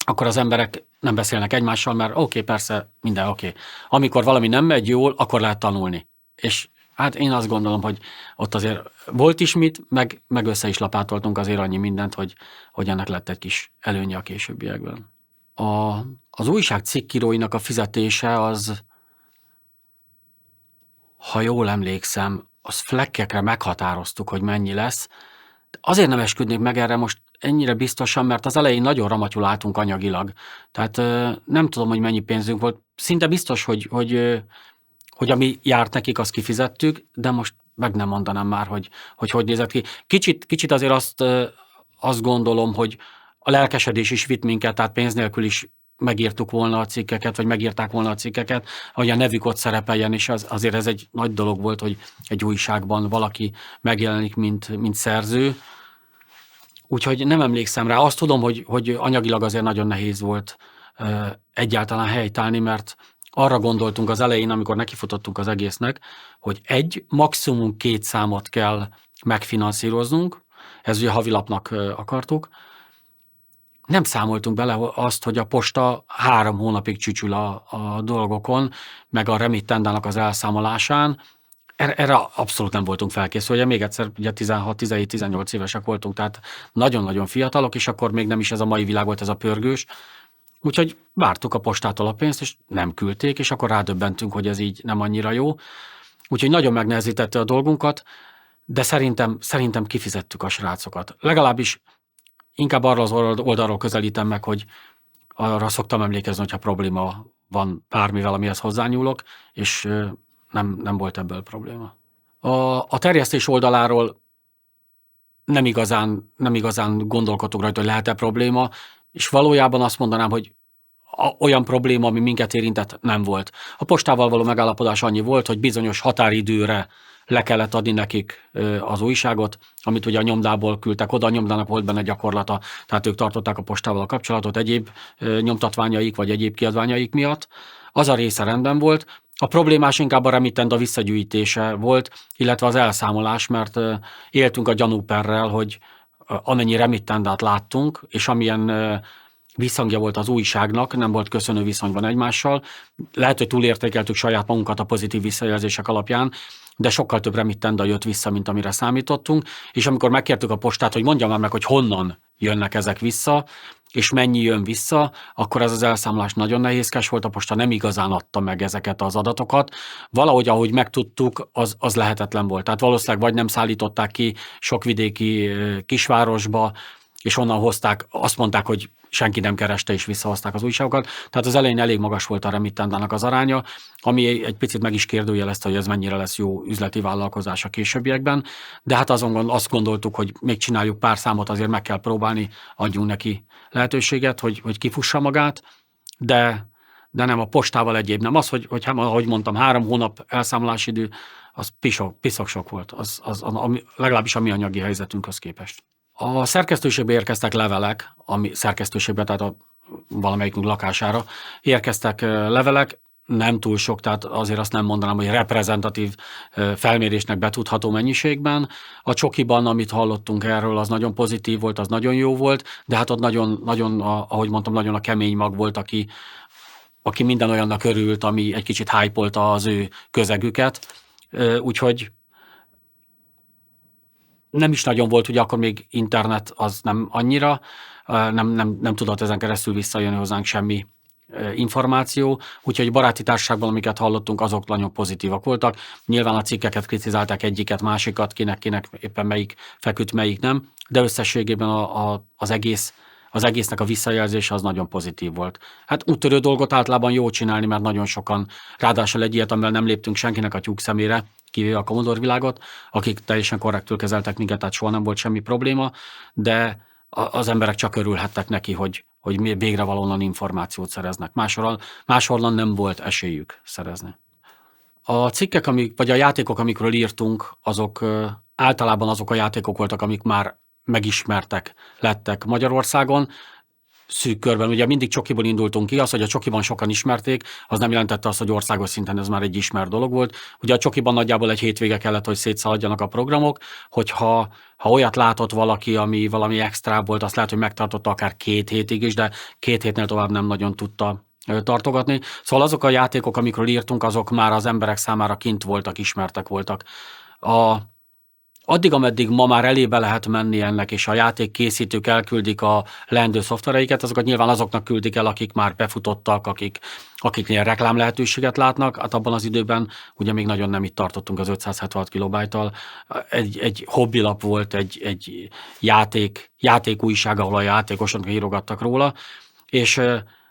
akkor az emberek nem beszélnek egymással, mert oké, persze, minden oké. Amikor valami nem megy jól, akkor lehet tanulni. És hát én azt gondolom, hogy ott azért volt is mit, meg össze is lapátoltunk azért annyi mindent, hogy ennek lett egy kis előnye a későbbiekben. Az újság cikkíróinak a fizetése az, ha jól emlékszem, az flekkekre meghatároztuk, hogy mennyi lesz. Azért nem esküdnék meg erre most ennyire biztosan, mert az elején nagyon ramatyul álltunk anyagilag. Tehát nem tudom, hogy mennyi pénzünk volt. Szinte biztos, hogy ami járt nekik, azt kifizettük, de most meg nem mondanám már, hogy nézett ki. Kicsit azért azt gondolom, hogy a lelkesedés is vitt minket, tehát pénz nélkül is megírtuk volna a cikkeket, vagy megírták volna a cikkeket, hogy a nevük ott szerepeljen, és azért ez egy nagy dolog volt, hogy egy újságban valaki megjelenik, mint szerző. Úgyhogy nem emlékszem rá. Azt tudom, hogy anyagilag azért nagyon nehéz volt egyáltalán helytállni, mert arra gondoltunk az elején, amikor nekifutottunk az egésznek, hogy maximum 2 számot kell megfinanszíroznunk, ez ugye havilapnak akartuk. Nem számoltunk bele azt, hogy a posta 3 hónapig csücsül a dolgokon, meg a remittendának az elszámolásán. Erre abszolút nem voltunk felkészülve. Még egyszer, ugye 16, 17, 18 évesek voltunk, tehát nagyon-nagyon fiatalok, és akkor még nem is ez a mai világ volt, ez a pörgős. Úgyhogy vártuk a postától a pénzt, és nem küldték, és akkor rádöbbentünk, hogy ez így nem annyira jó. Úgyhogy nagyon megnehezítette a dolgunkat, de szerintem kifizettük a srácokat. Legalábbis inkább arra az oldalról közelítem meg, hogy arra szoktam emlékezni, hogyha probléma van bármivel, amihez hozzányúlok, és nem volt ebből probléma. A terjesztés oldaláról nem igazán gondolkodtunk rajta, hogy lehet-e probléma, és valójában azt mondanám, hogy olyan probléma, ami minket érintett, nem volt. A postával való megállapodás annyi volt, hogy bizonyos határidőre le kellett adni nekik az újságot, amit ugye a nyomdából küldtek oda, a nyomdának volt benne gyakorlata, tehát ők tartották a postával a kapcsolatot egyéb nyomtatványaik vagy egyéb kiadványaik miatt. Az a része rendben volt. A problémás inkább a remittenda visszagyűjtése volt, illetve az elszámolás, mert éltünk a gyanúperrel, hogy amennyi remittendát láttunk, és amilyen visszhangja volt az újságnak, nem volt köszönő viszonyban egymással. Lehet, hogy túlértékeltük saját magunkat a pozitív visszajelzések alapján, de sokkal több remittenda jött vissza, mint amire számítottunk, és amikor megkértük a postát, hogy mondja már meg, hogy honnan jönnek ezek vissza, és mennyi jön vissza, akkor ez az elszámolás nagyon nehézkes volt, a posta nem igazán adta meg ezeket az adatokat. Valahogy, ahogy megtudtuk, az lehetetlen volt. Tehát valószínűleg vagy nem szállították ki sok vidéki kisvárosba, és onnan hozták, azt mondták, hogy senki nem kereste, és visszahozták az újságokat. Tehát az elején elég magas volt a remittendának az aránya, ami egy picit meg is kérdőjelezte, hogy ez mennyire lesz jó üzleti vállalkozás a későbbiekben, de hát azt gondoltuk, hogy még csináljuk pár számot, azért meg kell próbálni, adjunk neki lehetőséget, hogy kifussa magát, de nem a postával egyéb, nem az, hogy ahogy mondtam, 3 hónap elszámolási idő, az piszok sok volt, legalábbis a mi anyagi helyzetünkhöz képest. A szerkesztőségbe érkeztek levelek, ami szerkesztőségbe, tehát valamelyikünk lakására érkeztek levelek, nem túl sok, tehát azért azt nem mondanám, hogy reprezentatív felmérésnek betudható mennyiségben. A csokiban, amit hallottunk erről, az nagyon pozitív volt, az nagyon jó volt, de hát ott nagyon, ahogy mondtam, nagyon a kemény mag volt, aki minden olyannak örült, ami egy kicsit hype-olta az ő közegüket. Úgyhogy nem is nagyon volt, ugye akkor még internet az nem annyira, nem tudott ezen keresztül visszajönni hozzánk semmi információ, úgyhogy baráti társaságban, amiket hallottunk, azok nagyon pozitívak voltak. Nyilván a cikkeket kritizálták egyiket, másikat, kinek éppen melyik feküdt, melyik nem, de összességében az egésznek a visszajelzése az nagyon pozitív volt. Hát úttörő dolgot általában jó csinálni, mert nagyon sokan, ráadásul egy ilyet, amivel nem léptünk senkinek a tyúk szemére, kivéve a Commodore világot, akik teljesen korrektül kezeltek minket, tehát soha nem volt semmi probléma, de az emberek csak örülhettek neki, hogy végre valonnan információt szereznek. Máshonnan nem volt esélyük szerezni. A cikkek, vagy a játékok, amikről írtunk, azok általában azok a játékok voltak, amik már megismertek lettek Magyarországon, szűk körben. Ugye mindig csokiból indultunk ki, az, hogy a csokiban sokan ismerték, az nem jelentette azt, hogy országos szinten ez már egy ismert dolog volt. Ugye a csokiban nagyjából egy hétvége kellett, hogy szétszaladjanak a programok, hogyha olyat látott valaki, ami valami extra volt, azt lehet, hogy megtartotta akár 2 hétig is, de 2 hétnél tovább nem nagyon tudta tartogatni. Szóval azok a játékok, amikről írtunk, azok már az emberek számára kint voltak, ismertek voltak. Addig, ameddig ma már elébe lehet menni ennek, és a játékkészítők elküldik a leendő szoftvereiket, azokat nyilván azoknak küldik el, akik már befutottak, akiknél reklám lehetőséget látnak. Hát abban az időben ugye még nagyon nem itt tartottunk az 576 kilobájttal. Egy hobbilap volt, egy játékújság, ahol a játékosok írogattak róla, és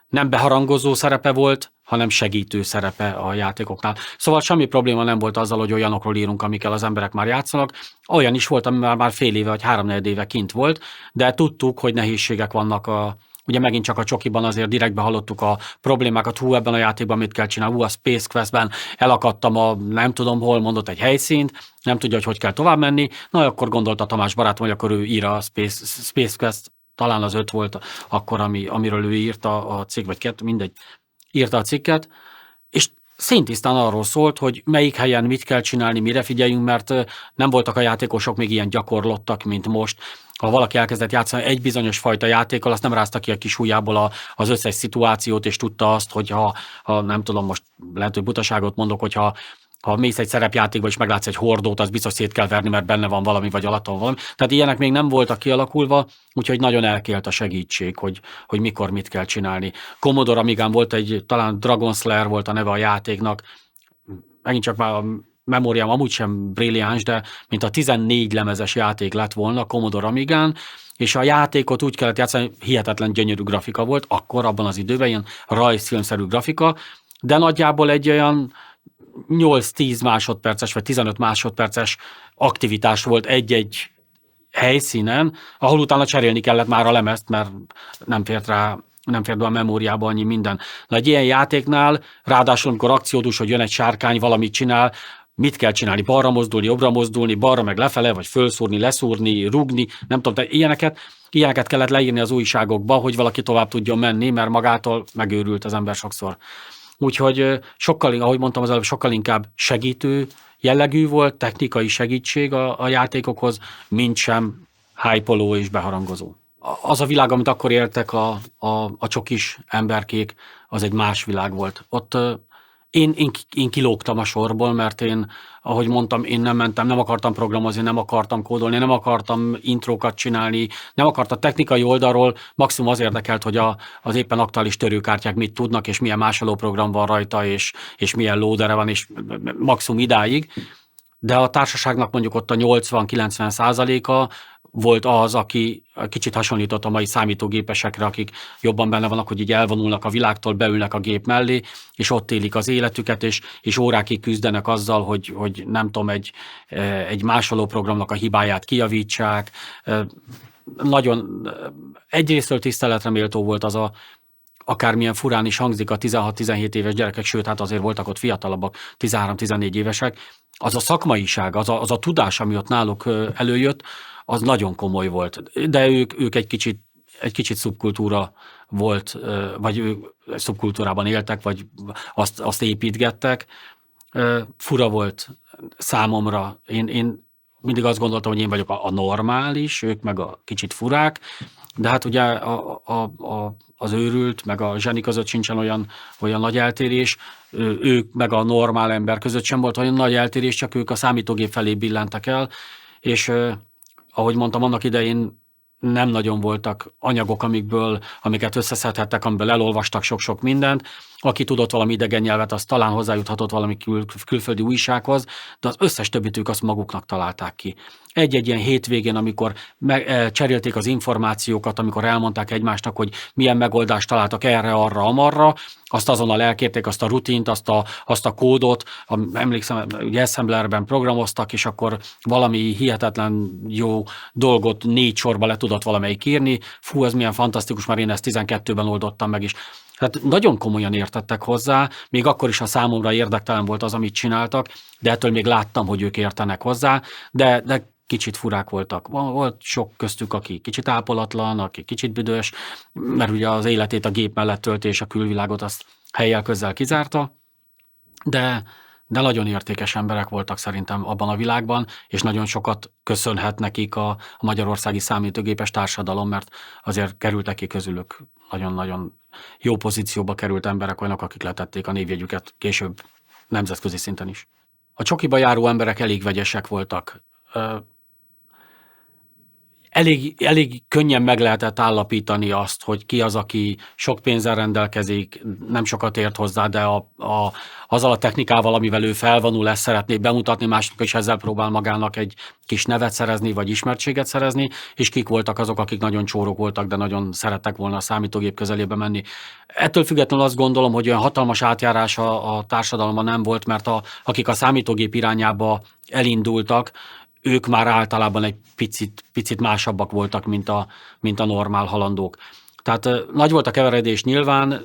nem beharangozó szerepe volt, hanem segítő szerepe a játékoknál. Szóval semmi probléma nem volt azzal, hogy olyanokról írunk, amikkel az emberek már játszanak. Olyan is volt, ami már fél éve vagy 3-4 éve kint volt, de tudtuk, hogy nehézségek vannak ugye megint csak a csokiban azért direktbe hallottuk a problémákat, ebben a játékban mit kell csinálni, a Space Quest-ben elakadtam nem tudom hol, mondott egy helyszínt, nem tudja, hogy kell tovább menni, na akkor gondolta Tamás barátom, hogy akkor ő ír a Space Quest, talán az 5 volt akkor, amiről ő írta a cikk, vagy 2, mindegy, írta a cikket, és színtisztán arról szólt, hogy melyik helyen mit kell csinálni, mire figyeljünk, mert nem voltak a játékosok még ilyen gyakorlottak, mint most. Ha valaki elkezdett játszani egy bizonyos fajta játékkal, azt nem rázta ki a kis ujjából az összes szituációt, és tudta azt, hogy ha nem tudom, most lehet, hogy butaságot mondok, hogyha mész egy szerepjátékba és meglátsz egy hordót, az biztos szét kell verni, mert benne van valami, vagy alatt van valami. Tehát ilyenek még nem voltak kialakulva, úgyhogy nagyon elkélt a segítség, hogy mikor mit kell csinálni. Commodore Amigán volt talán Dragon Slayer volt a neve a játéknak, megint csak már a memóriám amúgy sem brilliáns, de mint a 14 lemezes játék lett volna Commodore Amigán, és a játékot úgy kellett játszani, hihetetlen gyönyörű grafika volt, akkor abban az időben ilyen rajzfilmszerű grafika, de nagyjából egy olyan 8-10 másodperces vagy 15 másodperces aktivitás volt egy-egy helyszínen, ahol utána cserélni kellett már a lemezt, mert nem fért be a memóriába annyi minden. Na egy ilyen játéknál, ráadásul amikor akciódús, hogy jön egy sárkány, valamit csinál, mit kell csinálni? Balra mozdulni, jobbra mozdulni, balra meg lefele, vagy fölszúrni, leszúrni, rugni, nem tudom, de ilyeneket kellett leírni az újságokba, hogy valaki tovább tudjon menni, mert magától megőrült az ember sokszor. Úgyhogy sokkal, ahogy mondtam az előbb, sokkal inkább segítő jellegű volt, technikai segítség a játékokhoz, mint sem hype-oló és beharangozó. Az a világ, amit akkor éltek a csokis emberkék, az egy más világ volt. Ott én kilógtam a sorból, mert ahogy mondtam, én nem akartam programozni, nem akartam kódolni, nem akartam intrókat csinálni, nem akartam technikai oldalról, maximum az érdekelt, hogy az éppen aktuális törőkártyák mit tudnak, és milyen másoló program van rajta, és milyen loadere van, és maximum idáig. De a társaságnak mondjuk ott a 80-90%-a volt az, aki kicsit hasonlított a mai számítógépesekre, akik jobban benne vannak, hogy így elvonulnak a világtól, beülnek a gép mellé, és ott élik az életüket, és órákig küzdenek azzal, hogy nem tudom, egy másoló programnak a hibáját kijavítsák. Nagyon egyrésztől tiszteletre méltó volt az akármilyen furán is hangzik a 16-17 éves gyerekek, sőt, hát azért voltak ott fiatalabbak, 13-14 évesek, az a szakmaiság, az a tudás, ami ott náluk előjött, az nagyon komoly volt. De ők egy kicsit egy kicsit szubkultúra volt, vagy ők szubkultúrában éltek, vagy azt építgettek. Fura volt számomra. Én mindig azt gondoltam, hogy én vagyok a normális, ők meg a kicsit furák, de hát ugye az őrült, meg a zseni között sincsen olyan nagy eltérés, ők meg a normál ember között sem volt olyan nagy eltérés, csak ők a számítógép felé billentek el, és ahogy mondtam, annak idején nem nagyon voltak anyagok, amiket összeszedhettek, amiből elolvastak sok-sok mindent. Aki tudott valami idegen nyelvet, az talán hozzájuthatott valami külföldi újsághoz, de az összes többit ők azt maguknak találták ki. Egy-egy ilyen hétvégén, amikor cserélték az információkat, amikor elmondták egymásnak, hogy milyen megoldást találtak erre, arra, amarra, azt azonnal elkérték azt a rutint, azt a kódot, emlékszem, hogy assemblerben programoztak, és akkor valami hihetetlen jó dolgot 4 sorba le tudott valamelyik írni. Fú, ez milyen fantasztikus, már én ezt 12-ben oldottam meg is. Tehát nagyon komolyan értettek hozzá, még akkor is, ha számomra érdektelen volt az, amit csináltak, de ettől még láttam, hogy ők értenek hozzá, de kicsit furák voltak. Volt sok köztük, aki kicsit ápolatlan, aki kicsit büdös, mert ugye az életét a gép mellett tölti, és a külvilágot azt helyjel közel kizárta, de nagyon értékes emberek voltak szerintem abban a világban, és nagyon sokat köszönhet nekik a magyarországi számítógépes társadalom, mert azért kerültek ki közülük nagyon-nagyon jó pozícióba került emberek, olyanok, akik letették a névjegyüket később nemzetközi szinten is. A csokiba járó emberek elég vegyesek voltak. Elég könnyen meg lehetett állapítani azt, hogy ki az, aki sok pénzzel rendelkezik, nem sokat ért hozzá, de azzal a technikával, amivel ő felvonul, ezt szeretné bemutatni másoknak, és ezzel próbál magának egy kis nevet szerezni, vagy ismertséget szerezni, és kik voltak azok, akik nagyon csórok voltak, de nagyon szerettek volna a számítógép közelébe menni. Ettől függetlenül azt gondolom, hogy olyan hatalmas átjárás a társadalomban nem volt, mert akik a számítógép irányába elindultak, ők már általában egy picit másabbak voltak, mint a normál halandók. Tehát nagy volt a keveredés nyilván,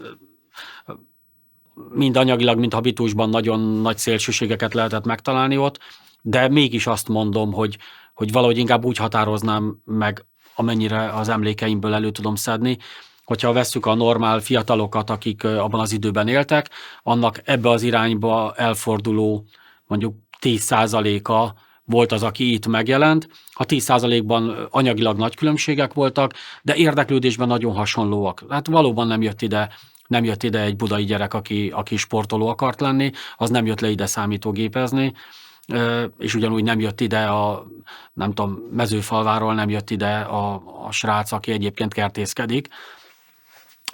mind anyagilag, mind habitusban nagyon nagy szélsőségeket lehetett megtalálni ott, de mégis azt mondom, hogy valahogy inkább úgy határoznám meg, amennyire az emlékeimből elő tudom szedni, hogyha vesszük a normál fiatalokat, akik abban az időben éltek, annak ebbe az irányba elforduló mondjuk 10%-a volt az, aki itt megjelent. A 10%-ban anyagilag nagy különbségek voltak, de érdeklődésben nagyon hasonlóak. Hát valóban nem jött ide egy budai gyerek, aki sportoló akart lenni, az nem jött le ide számítógépezni, és ugyanúgy nem jött ide nem tudom, Mezőfalváról nem jött ide a srác, aki egyébként kertészkedik.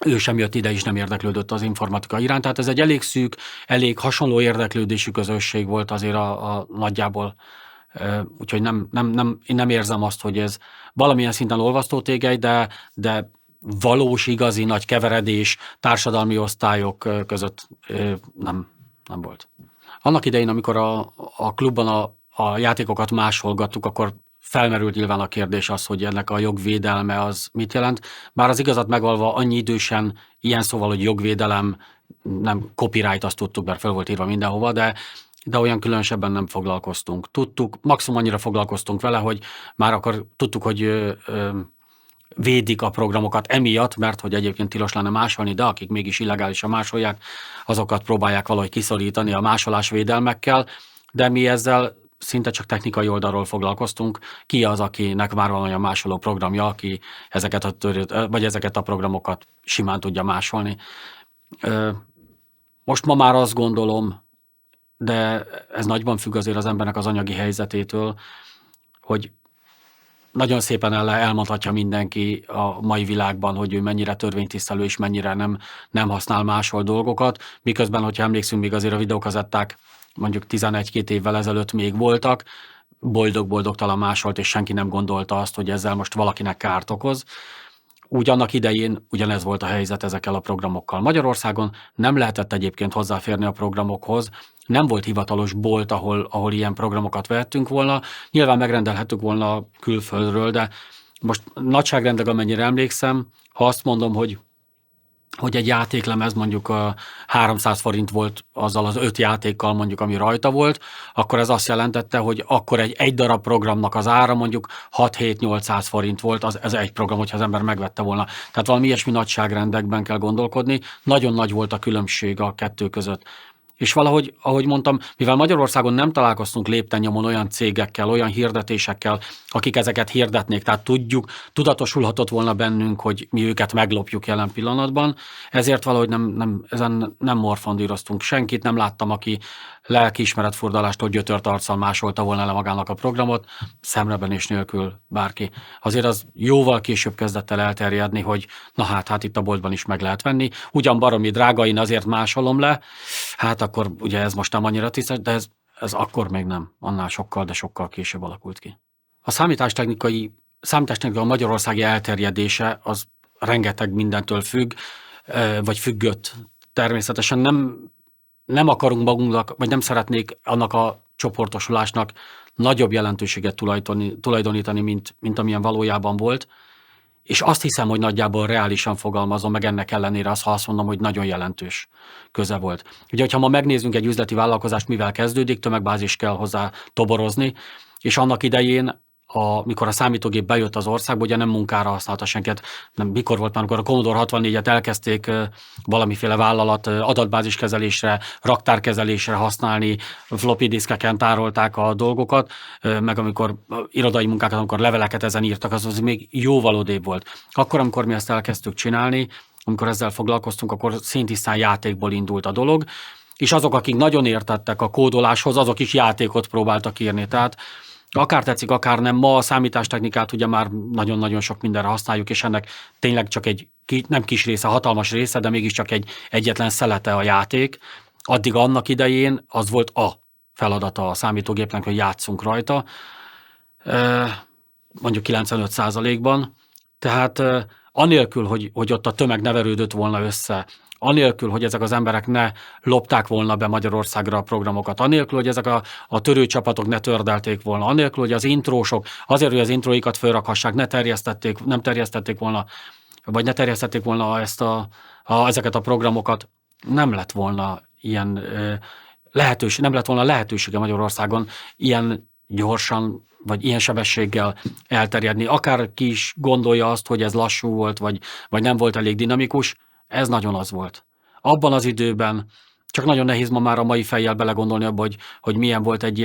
Ő sem jött ide, és nem érdeklődött az informatika iránt. Tehát ez egy elég szűk, elég hasonló érdeklődésű közösség volt azért a nagyjából. Úgyhogy én nem érzem azt, hogy ez valamilyen szinten olvasztó tégely, de valós, igazi nagy keveredés társadalmi osztályok között nem volt. Annak idején, amikor a klubban a játékokat másolgattuk, akkor felmerült nyilván a kérdés az, hogy ennek a jogvédelme az mit jelent. Bár az igazat megvalva annyi idősen ilyen szóval, hogy jogvédelem, nem copyright, azt tudtuk, mert fel volt írva mindenhova, de olyan különösebben nem foglalkoztunk. Tudtuk, maximum annyira foglalkoztunk vele, hogy már akkor tudtuk, hogy védik a programokat emiatt, mert hogy egyébként tilos lenne másolni, de akik mégis illegálisan másolják, azokat próbálják valahogy kiszorítani a másolás védelmekkel, de mi ezzel szinte csak technikai oldalról foglalkoztunk. Ki az, akinek már van olyan másoló programja, aki ezeket a programokat simán tudja másolni. Most ma már azt gondolom, de ez nagyban függ azért az embernek az anyagi helyzetétől, hogy nagyon szépen elmondhatja mindenki a mai világban, hogy ő mennyire törvénytisztelő és mennyire nem használ máshol dolgokat, miközben, hogyha emlékszünk, még azért a videókazetták mondjuk 11-2 évvel ezelőtt még voltak, boldog-boldogtalan másolt, és senki nem gondolta azt, hogy ezzel most valakinek kárt okoz. Úgy annak idején ugyanez volt a helyzet ezekkel a programokkal. Magyarországon nem lehetett egyébként hozzáférni a programokhoz, nem volt hivatalos bolt, ahol ilyen programokat vehettünk volna. Nyilván megrendelhettük volna külföldről, de most nagyságrendileg, amennyire emlékszem, ha azt mondom, hogy hogy egy játéklemez mondjuk 300 forint volt azzal az 5 játékkal mondjuk, ami rajta volt, akkor ez azt jelentette, hogy akkor egy darab programnak az ára mondjuk 6-7-800 forint volt, ez egy program, hogyha az ember megvette volna. Tehát valami ilyesmi nagyságrendekben kell gondolkodni. Nagyon nagy volt a különbség a kettő között. És valahogy, ahogy mondtam, mivel Magyarországon nem találkoztunk lépten-nyomon olyan cégekkel, olyan hirdetésekkel, akik ezeket hirdetnék, tehát tudatosulhatott volna bennünk, hogy mi őket meglopjuk jelen pillanatban, ezért valahogy ezen nem morfondíroztunk. Senkit nem láttam, aki lelkiismeretfurdalástól gyötört arccal másolta volna le magának a programot, szemrebenés nélkül bárki. Azért az jóval később kezdett el elterjedni, hogy na hát itt a boltban is meg lehet venni. Ugyan baromi drága, én azért másolom le, hát akkor ugye ez most nem annyira tisztes, de ez akkor még nem. Annál sokkal, de sokkal később alakult ki. A számítástechnika magyarországi elterjedése az rengeteg mindentől függ, vagy függött. Természetesen nem akarunk magunknak, vagy nem szeretnék annak a csoportosulásnak nagyobb jelentőséget tulajdonítani, mint amilyen valójában volt. És azt hiszem, hogy nagyjából reálisan fogalmazom, meg ennek ellenére ha azt mondom, hogy nagyon jelentős köze volt. Ugye, hogyha ma megnézzünk egy üzleti vállalkozást, mivel kezdődik, tömegbázis kell hozzá toborozni, és annak idején, mikor a számítógép bejött az országba, ugye nem munkára használta senket. Mikor volt már, amikor a Commodore 64-et elkezdték valamiféle vállalat adatbáziskezelésre, raktárkezelésre használni, floppy diszkeken tárolták a dolgokat, meg amikor irodai munkákat, amikor leveleket ezen írtak, az még jóval odébb volt. Akkor, amikor mi ezt elkezdtük csinálni, amikor ezzel foglalkoztunk, akkor szintisztán játékból indult a dolog, és azok, akik nagyon értettek a kódoláshoz, azok is játékot próbáltak írni. Tehát akár tetszik, akár nem, ma a számítástechnikát ugye már nagyon-nagyon sok mindenre használjuk, és ennek tényleg csak nem kis része, hatalmas része, de mégiscsak egyetlen szelete a játék. Addig annak idején az volt a feladata a számítógépnek, hogy játszunk rajta, mondjuk 95%-ban. Tehát anélkül, hogy ott a tömeg ne verődött volna össze, anélkül, hogy ezek az emberek ne lopták volna be Magyarországra a programokat, anélkül, hogy ezek a törőcsapatok ne tördelték volna, anélkül, hogy az intrósok, azért, hogy az intróikat fölrakhassák, nem terjesztették volna, vagy ne terjesztették volna ezeket a programokat, nem lett volna ilyen nem lett volna lehetősége Magyarországon ilyen gyorsan, vagy ilyen sebességgel elterjedni. Akár ki is gondolja azt, hogy ez lassú volt, vagy nem volt elég dinamikus, ez nagyon az volt. Abban az időben, csak nagyon nehéz ma már a mai fejjel belegondolni abba, hogy milyen volt egy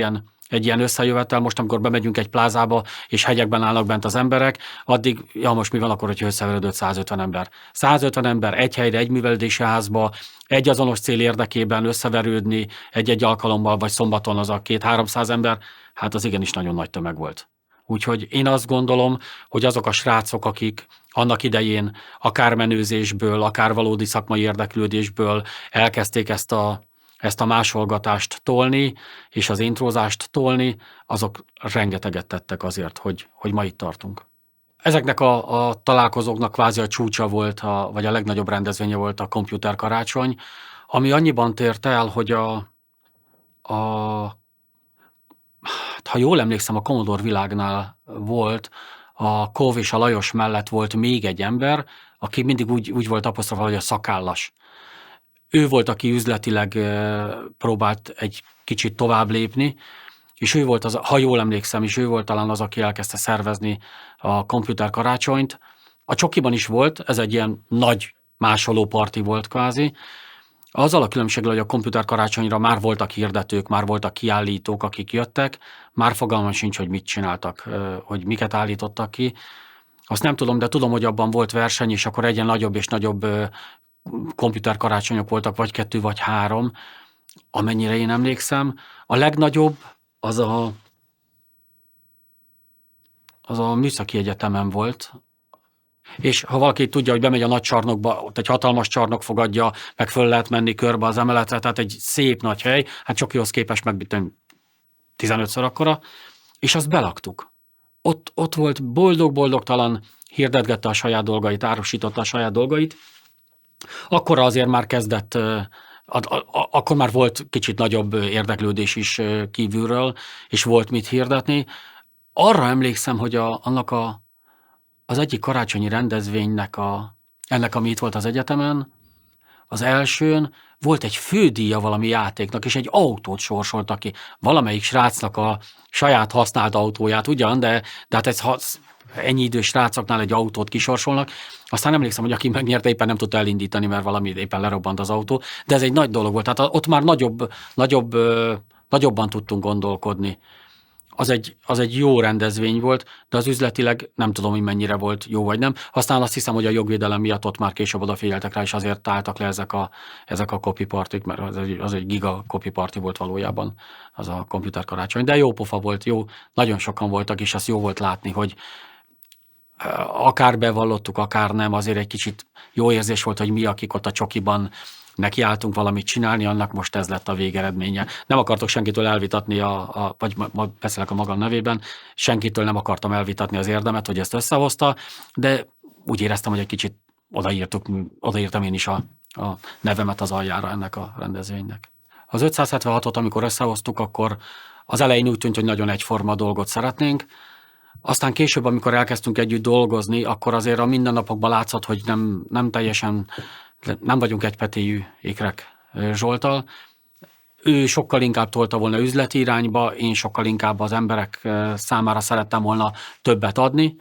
ilyen összejövetel. Most, amikor bemegyünk egy plázába, és hegyekben állnak bent az emberek, addig, most mi van akkor, hogyha összeveredett 150 ember? 150 ember egy helyre, egy művelődési házba, egy azonos cél érdekében összeverődni egy-egy alkalommal, vagy szombaton az a 200-300 ember, hát az igenis nagyon nagy tömeg volt. Úgyhogy én azt gondolom, hogy azok a srácok, akik annak idején akár menőzésből, akár valódi szakmai érdeklődésből elkezdték ezt a másolgatást tolni, és az intrózást tolni, azok rengeteget tettek azért, hogy ma itt tartunk. Ezeknek a találkozóknak kvázi a csúcsa volt, vagy a legnagyobb rendezvénye volt a Computer Karácsony, ami annyiban tért el, hogy ha jól emlékszem, a Commodore világnál volt, a Kov és a Lajos mellett volt még egy ember, aki mindig úgy volt apostrofálva, hogy a szakállas. Ő volt, aki üzletileg próbált egy kicsit tovább lépni, és ő volt ha jól emlékszem, és ő volt talán az, aki elkezdte szervezni a Computer Karácsonyt. A Csokiban is volt, ez egy ilyen nagy másoló parti volt kvázi. Azzal a különbséggel, hogy a Computer Karácsonyra már voltak hirdetők, már voltak kiállítók, akik jöttek, már fogalmam sincs, hogy mit csináltak, hogy miket állítottak ki. Azt nem tudom, de tudom, hogy abban volt verseny, és akkor egyen nagyobb és nagyobb Computer Karácsonyok voltak, vagy 2, vagy 3, amennyire én emlékszem. A legnagyobb az a Műszaki Egyetemen volt, és ha valaki tudja, hogy bemegy a nagy csarnokba, ott egy hatalmas csarnok fogadja, meg föl lehet menni körbe az emeletre, tehát egy szép nagy hely, hát Csokihoz képest meg 15-ször akkora, és azt belaktuk. Ott volt boldog-boldogtalan, hirdetgette a saját dolgait, árusította a saját dolgait. Akkor azért már kezdett, akkor már volt kicsit nagyobb érdeklődés is kívülről, és volt mit hirdetni. Arra emlékszem, hogy annak az egyik karácsonyi rendezvénynek ennek, ami itt volt az egyetemen, Az elsőn volt egy fődíja valami játéknak, és egy autót sorsoltak ki. Valamelyik srácnak a saját használt autóját ugyan, de hát ennyi idős srácoknál egy autót kisorsolnak. Aztán emlékszem, hogy aki megnyerte, éppen nem tudta elindítani, mert valami éppen lerobbant az autó, de ez egy nagy dolog volt. Tehát ott már nagyobban tudtunk gondolkodni. Az egy jó rendezvény volt, de az üzletileg nem tudom, hogy mennyire volt jó vagy nem. Aztán azt hiszem, hogy a jogvédelem miatt ott már később odafigyeltek rá, és azért álltak le ezek a copy partik, mert az egy giga copy party volt valójában, az a komputer karácsony. De jó pofa volt, jó, nagyon sokan voltak, és azt jó volt látni, hogy akár bevallottuk, akár nem, azért egy kicsit jó érzés volt, hogy mi, akik ott a csokiban nekiálltunk valamit csinálni, annak most ez lett a végeredménye. Nem akartok senkitől elvitatni, vagy beszélek a magam nevében, senkitől nem akartam elvitatni az érdemet, hogy ezt összehozta, de úgy éreztem, hogy egy kicsit odaírtam én is a nevemet az aljára ennek a rendezvénynek. Az 576-ot, amikor összehoztuk, akkor az elején úgy tűnt, hogy nagyon egyforma dolgot szeretnénk, aztán később, amikor elkezdtünk együtt dolgozni, akkor azért a mindennapokban látszott, hogy nem vagyunk egypetéjű Ékrek Zsolttal. Ő sokkal inkább tolta volna üzleti irányba, én sokkal inkább az emberek számára szerettem volna többet adni.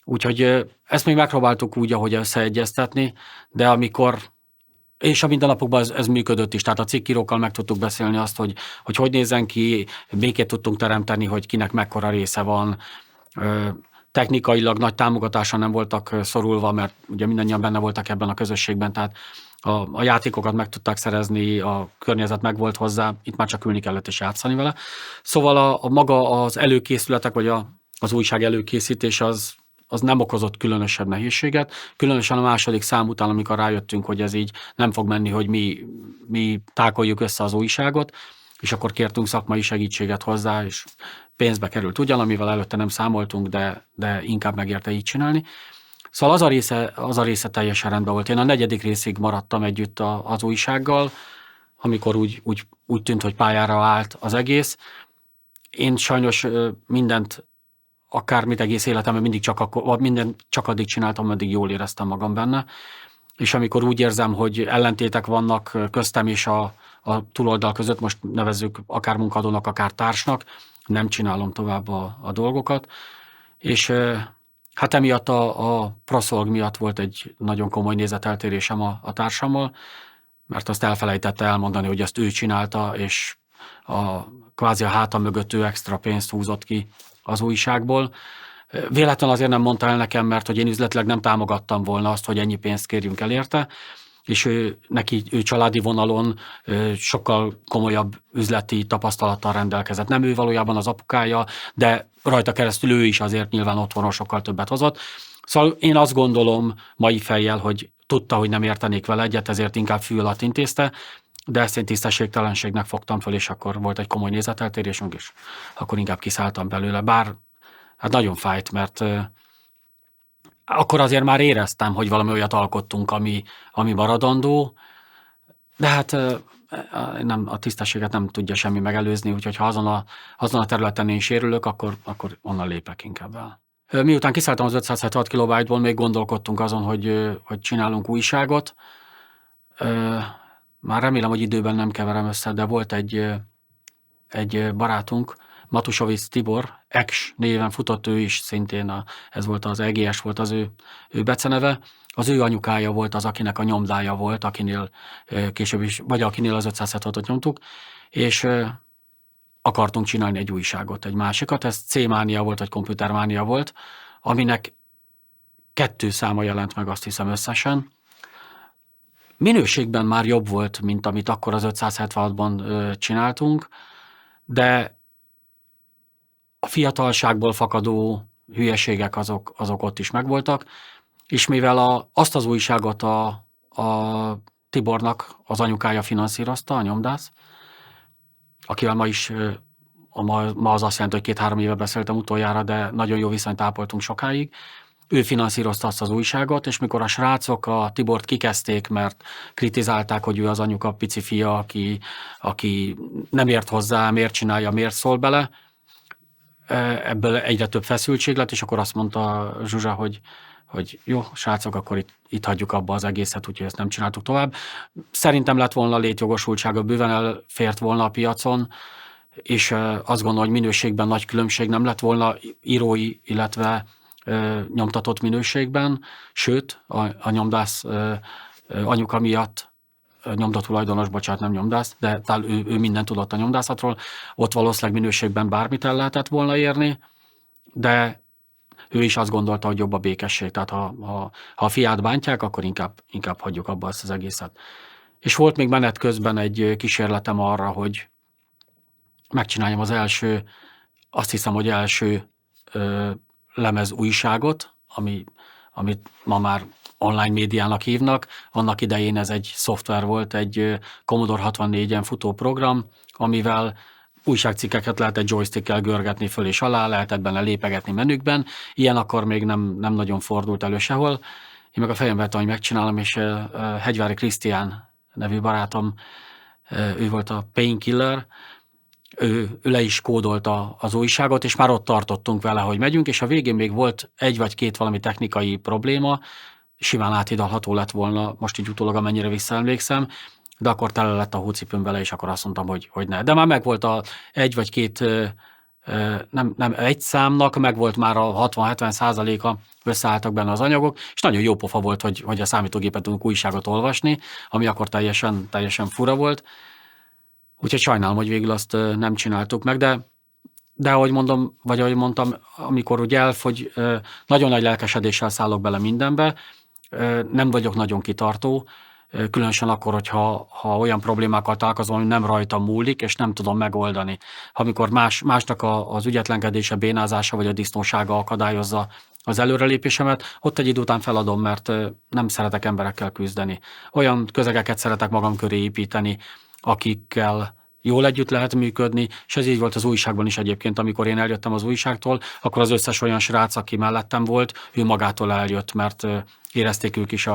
Úgyhogy ezt még megpróbáltuk úgy, ahogy összeegyeztetni, de és a mindennapokban ez működött is, tehát a cikkírókkal meg tudtuk beszélni azt, hogy nézzen ki, békét tudtunk teremteni, hogy kinek mekkora része van. Technikailag nagy támogatásra nem voltak szorulva, mert ugye mindannyian benne voltak ebben a közösségben, tehát a játékokat meg tudták szerezni, a környezet meg volt hozzá, itt már csak ülni kellett és játszani vele. Szóval maga az előkészületek, vagy az újság előkészítés az nem okozott különösebb nehézséget. Különösen a második szám után, amikor rájöttünk, hogy ez így nem fog menni, hogy mi tákoljuk össze az újságot, és akkor kértünk szakmai segítséget hozzá, és pénzbe került ugyan, amivel előtte nem számoltunk, de inkább megérte így csinálni. Szóval az a része teljesen rendben volt. Én a 4. részig maradtam együtt az újsággal, amikor úgy tűnt, hogy pályára állt az egész. Én sajnos mindent, akármit egész életemben mindent csak addig csináltam, ameddig jól éreztem magam benne. És amikor úgy érzem, hogy ellentétek vannak köztem és a túloldal között, most nevezzük akár munkadónak, akár társnak, nem csinálom tovább a dolgokat. És hát emiatt a Proszolg miatt volt egy nagyon komoly nézeteltérésem a társammal, mert azt elfelejtette elmondani, hogy ezt ő csinálta, és kvázi a hátam mögött ő extra pénzt húzott ki az újságból. Véletlenül azért nem mondta el nekem, mert hogy én üzletileg nem támogattam volna azt, hogy ennyi pénzt kérjünk el érte, és ő családi vonalon sokkal komolyabb üzleti tapasztalattal rendelkezett. Nem ő valójában az apukája, de rajta keresztül ő is azért nyilván otthonról sokkal többet hozott. Szóval én azt gondolom mai fejjel, hogy tudta, hogy nem értenék vele egyet, ezért inkább fű alatt intézte, de ezt én tisztességtelenségnek fogtam föl, és akkor volt egy komoly nézeteltérésünk, és akkor inkább kiszálltam belőle. Bár hát nagyon fájt, mert akkor azért már éreztem, hogy valami olyat alkottunk, ami maradandó, de hát a tisztességet nem tudja semmi megelőzni, úgyhogy ha azon a területen én sérülök, akkor onnan lépek inkább el. Miután kiszálltam az 576 kilobájtból, még gondolkodtunk azon, hogy csinálunk újságot. Már remélem, hogy időben nem keverem össze, de volt egy barátunk, Matusovic Tibor, Eks néven futott ő is, szintén ez volt az EGS, volt az ő beceneve. Az ő anyukája volt az, akinek a nyomdája volt, akinél később is, vagy akinél az 576-ot nyomtuk, és akartunk csinálni egy újságot, egy másikat, ez C-mánia volt, vagy komputermánia volt, aminek 2 száma jelent meg, azt hiszem összesen. Minőségben már jobb volt, mint amit akkor az 576-ban csináltunk, de a fiatalságból fakadó hülyeségek azok ott is megvoltak, és mivel azt az újságot a Tibornak az anyukája finanszírozta, a nyomdász, akivel ma az azt jelenti, hogy 2-3 éve beszéltem utoljára, de nagyon jó viszonyt ápoltunk sokáig, ő finanszírozta azt az újságot, és mikor a srácok a Tibort kikezdték, mert kritizálták, hogy ő az anyuka pici fia, aki nem ért hozzá, miért csinálja, miért szól bele, ebből egyre több feszültség lett, és akkor azt mondta Zsuzsa, hogy jó, srácok, akkor itt hagyjuk abba az egészet, úgyhogy ezt nem csináltuk tovább. Szerintem lett volna létjogosultsága, bőven elfért volna a piacon, és azt gondolom, hogy minőségben nagy különbség nem lett volna írói, illetve nyomtatott minőségben, sőt, a nyomdász anyuka miatt, nyomdatulajdonos, bocsánat, nem nyomdász, de talán ő mindent tudott a nyomdászatról, ott valószínűleg minőségben bármit el lehetett volna érni, de ő is azt gondolta, hogy jobb a békesség, tehát ha a fiát bántják, akkor inkább hagyjuk abba ezt az egészet. És volt még menet közben egy kísérletem arra, hogy megcsináljam az első, azt hiszem, hogy első lemez újságot, amit ma már online médiának hívnak. Annak idején ez egy szoftver volt, egy Commodore 64-en futó program, amivel újságcikkeket lehetett joystickkel görgetni föl és alá, lehetett benne lépegetni menükben. Ilyen akkor még nem nagyon fordult elő sehol. Én meg a fejembe vettem, hogy megcsinálom, és Hegyvári Krisztián nevű barátom, ő volt a Painkiller, ő le is kódolta az újságot, és már ott tartottunk vele, hogy megyünk, és a végén még volt egy vagy két valami technikai probléma, simán áthidalható lett volna, most így utólag amennyire visszaemlékszem, de akkor tele lett a hócipőm vele, és akkor azt mondtam, hogy ne. De már megvolt a egy vagy két, nem egy számnak, megvolt már a 60-70%-a, összeálltak benne az anyagok, és nagyon jó pofa volt, hogy a számítógépet tudunk újságot olvasni, ami akkor teljesen fura volt. Úgyhogy sajnálom, hogy végül azt nem csináltuk meg, de ahogy mondtam, amikor úgy elfogy, nagyon nagy lelkesedéssel szállok bele mindenbe, nem vagyok nagyon kitartó, különösen akkor, hogyha olyan problémákkal találkozom, hogy nem rajtam múlik, és nem tudom megoldani. Amikor másnak az ügyetlenkedése, bénázása vagy a disznósága akadályozza az előrelépésemet, ott egy idő után feladom, mert nem szeretek emberekkel küzdeni. Olyan közegeket szeretek magam köré építeni, akikkel jól együtt lehet működni, és ez így volt az újságban is egyébként, amikor én eljöttem az újságtól, akkor az összes olyan srác, aki mellettem volt, ő magától eljött, mert érezték ők is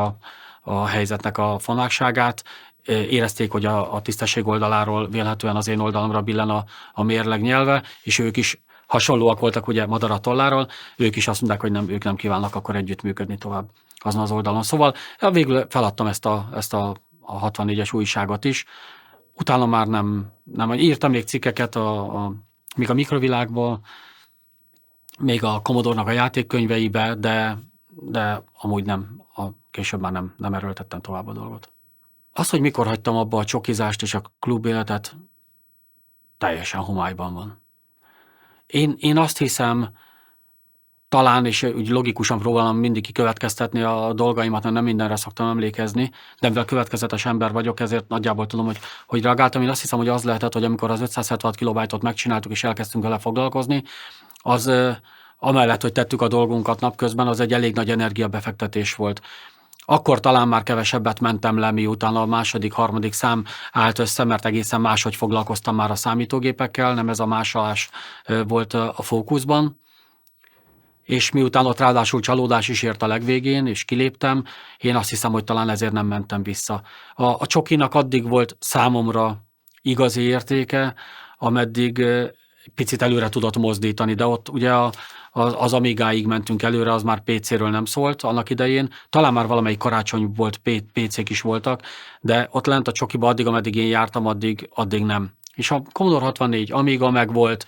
a helyzetnek a fonákságát, érezték, hogy a tisztesség oldaláról vélhetően az én oldalamra billen a mérleg nyelve, és ők is hasonlóak voltak ugye madara tolláról, ők is azt mondták, hogy ők nem kívánnak akkor együttműködni tovább azon az oldalon. Szóval végül feladtam ezt a 64-es újságot is. Utána már nem írtam még cikkeket még a Mikrovilágból, még a Commodore-nak a játékkönyveibe, de amúgy később már nem erőltettem tovább a dolgot. Az, hogy mikor hagytam abba a csokizást és a klubéletet, teljesen homályban van. Én azt hiszem, talán, és úgy logikusan próbálom mindig kikövetkeztetni a dolgaimat, mert nem mindenre szoktam emlékezni, de mivel következetes ember vagyok, ezért nagyjából tudom, hogy reagáltam. Én azt hiszem, hogy az lehetett, hogy amikor az 576 kilobájtot megcsináltuk és elkezdtünk vele foglalkozni, az amellett, hogy tettük a dolgunkat napközben, az egy elég nagy energiabefektetés volt. Akkor talán már kevesebbet mentem le, miután a második, harmadik szám állt össze, mert egészen máshogy foglalkoztam már a számítógépekkel, nem ez a másolás volt a fókuszban. És miután ott ráadásul csalódás is ért a legvégén, és kiléptem, én azt hiszem, hogy talán ezért nem mentem vissza. A csokinak addig volt számomra igazi értéke, ameddig picit előre tudott mozdítani, de ott ugye az Amigáig mentünk előre, az már PC-ről nem szólt annak idején. Talán már valamelyik karácsony volt, PC-k is voltak, de ott lent a csokiba addig, ameddig én jártam, addig nem. És a Commodore 64 Amiga meg volt,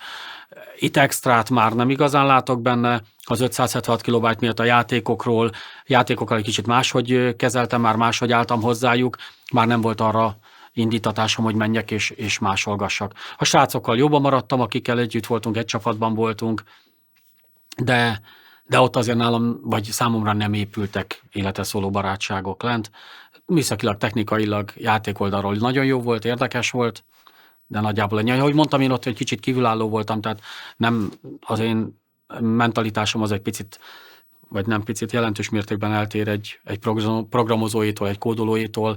itt extrát már nem igazán látok benne, az 576 kilobájt miatt a játékokkal egy kicsit máshogy kezeltem, már máshogy álltam hozzájuk, már nem volt arra indítatásom, hogy menjek és másolgassak. A srácokkal jobban maradtam, akikkel együtt voltunk, egy csapatban voltunk, de ott azért nálam, vagy számomra nem épültek életre szóló barátságok lent. Műszakilag, technikailag, játékoldalról nagyon jó volt, érdekes volt, de nagyjából ennyi. Ahogy mondtam, én ott egy kicsit kívülálló voltam, tehát nem az én mentalitásom az egy picit, vagy nem picit, jelentős mértékben eltér egy programozóitól, egy kódolóitól,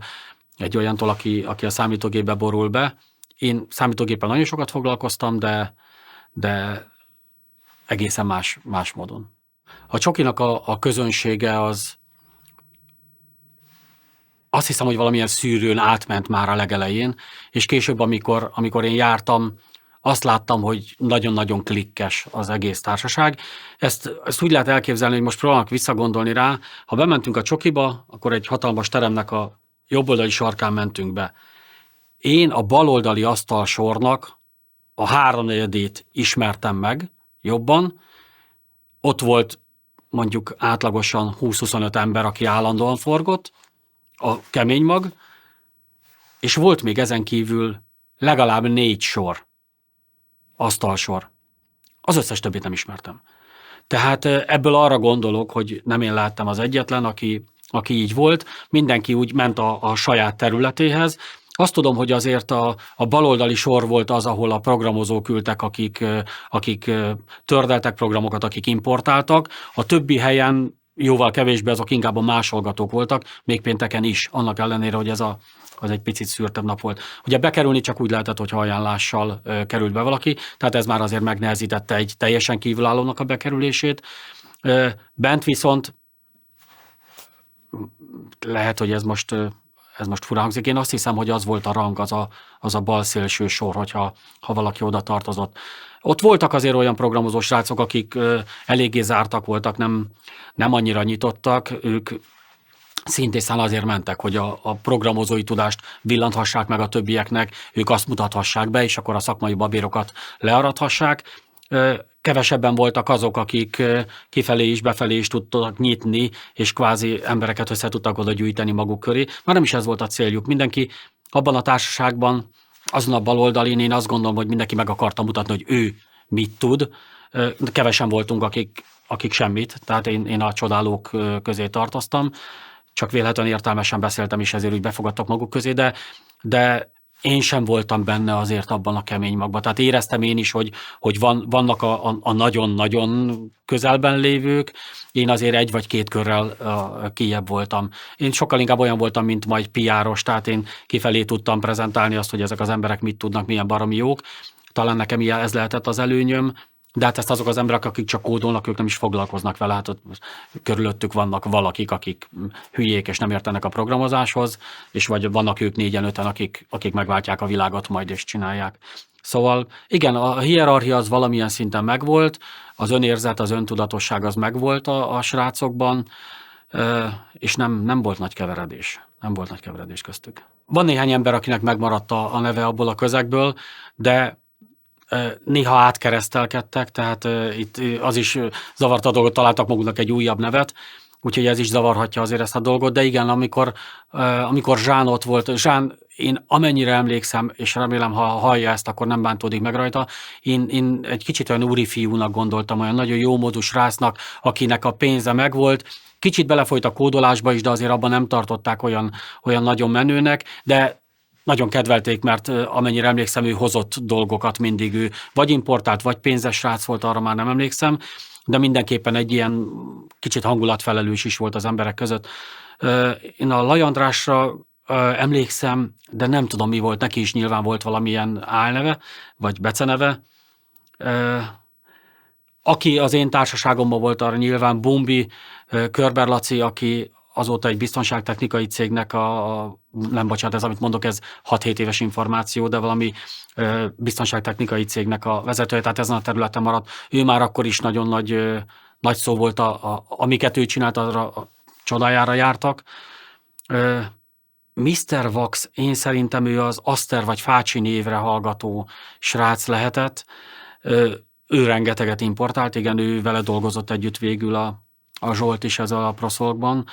egy olyantól, aki a számítógépbe borul be. Én számítógéppel nagyon sokat foglalkoztam, de egészen más módon. A csokinak a közönsége az azt hiszem, hogy valamilyen szűrőn átment már a legelején, és később, amikor én jártam, azt láttam, hogy nagyon-nagyon klikkes az egész társaság. Ezt úgy lehet elképzelni, hogy most próbálnak visszagondolni rá, ha bementünk a csokiba, akkor egy hatalmas teremnek a jobboldali sarkán mentünk be. Én a baloldali asztalsornak a 3/4-ét ismertem meg jobban, ott volt mondjuk átlagosan 20-25 ember, aki állandóan forgott, a kemény mag, és volt még ezen kívül legalább 4 sor, asztalsor. Az összes többit nem ismertem. Tehát ebből arra gondolok, hogy nem én láttam az egyetlen, aki így volt, mindenki úgy ment a saját területéhez. Azt tudom, hogy azért a baloldali sor volt az, ahol a programozók ültek, akik tördeltek programokat, akik importáltak. A többi helyen jóval kevésbé, azok inkább a másolgatók voltak, még pénteken is, annak ellenére, hogy az egy picit szürtebb nap volt. Ugye bekerülni csak úgy lehetett, hogyha ajánlással került be valaki, tehát ez már azért megnehezítette egy teljesen kívülállónak a bekerülését. Bent viszont lehet, hogy ez most fura hangzik. Én azt hiszem, hogy az volt a rang, az a bal szélső sor, ha valaki oda tartozott. Ott voltak azért olyan programozó srácok, akik eléggé zártak voltak, nem annyira nyitottak, ők szintén azért mentek, hogy a programozói tudást villanthassák meg a többieknek, ők azt mutathassák be, és akkor a szakmai babérokat learadhassák. Kevesebben voltak azok, akik kifelé is, befelé is tudtak nyitni, és kvázi embereket össze tudtak oda gyűjteni maguk köré. Már nem is ez volt a céljuk. Mindenki abban a társaságban, azon a baloldalin, én azt gondolom, hogy mindenki meg akarta mutatni, hogy ő mit tud. Kevesen voltunk, akik semmit, tehát én a csodálók közé tartoztam, csak véletlenül értelmesen beszéltem, és ezért úgy befogadtak maguk közé, de én sem voltam benne azért abban a kemény magban. Tehát éreztem én is, hogy vannak a nagyon-nagyon közelben lévők, én azért 1 vagy 2 körrel kijebb voltam. Én sokkal inkább olyan voltam, mint majd PR-os, tehát én kifelé tudtam prezentálni azt, hogy ezek az emberek mit tudnak, milyen baromi jók. Talán nekem ez lehetett az előnyöm, de hát ezt azok az emberek, akik csak kódolnak, ők nem is foglalkoznak vele, hát körülöttük vannak valakik, akik hülyék és nem értenek a programozáshoz, és vagy vannak ők 4-5-en, akik megváltják a világot majd és csinálják. Szóval igen, a hierarchia az valamilyen szinten megvolt, az önérzet, az öntudatosság az megvolt a srácokban, és nem volt nagy keveredés. Nem volt nagy keveredés köztük. Van néhány ember, akinek megmaradt a neve abból a közegből, de néha átkeresztelkedtek, tehát itt az is zavart a dolgot, találtak maguknak egy újabb nevet, úgyhogy ez is zavarhatja azért ezt a dolgot, de igen, amikor Zsán ott volt, Zsán, én amennyire emlékszem, és remélem, ha hallja ezt, akkor nem bántódik meg rajta, én egy kicsit olyan úri fiúnak gondoltam, olyan nagyon jómódú srácnak, akinek a pénze megvolt, kicsit belefolyt a kódolásba is, de azért abban nem tartották olyan nagyon menőnek, de nagyon kedvelték, mert amennyire emlékszem, ő hozott dolgokat mindig, ő vagy importált, vagy pénzes srác volt, arra már nem emlékszem, de mindenképpen egy ilyen kicsit hangulatfelelős is volt az emberek között. Én a Laj Andrásra emlékszem, de nem tudom, mi volt, neki is nyilván volt valamilyen álneve, vagy beceneve. Aki az én társaságomban volt, arra nyilván Bumbi, Körber Laci, aki azóta egy biztonságtechnikai cégnek nem bocsánat, ez amit mondok, ez 6-7 éves információ, de valami biztonságtechnikai cégnek a vezetője, tehát ezen a területen maradt. Ő már akkor is nagyon nagy szó volt, amiket ő csinált, arra a csodájára jártak. Mr. Vax, én szerintem ő az Aster vagy Fácsi névre hallgató srác lehetett. Ő rengeteget importált, igen, ő vele dolgozott együtt végül a Zsolt is ezzel a Proszolkban.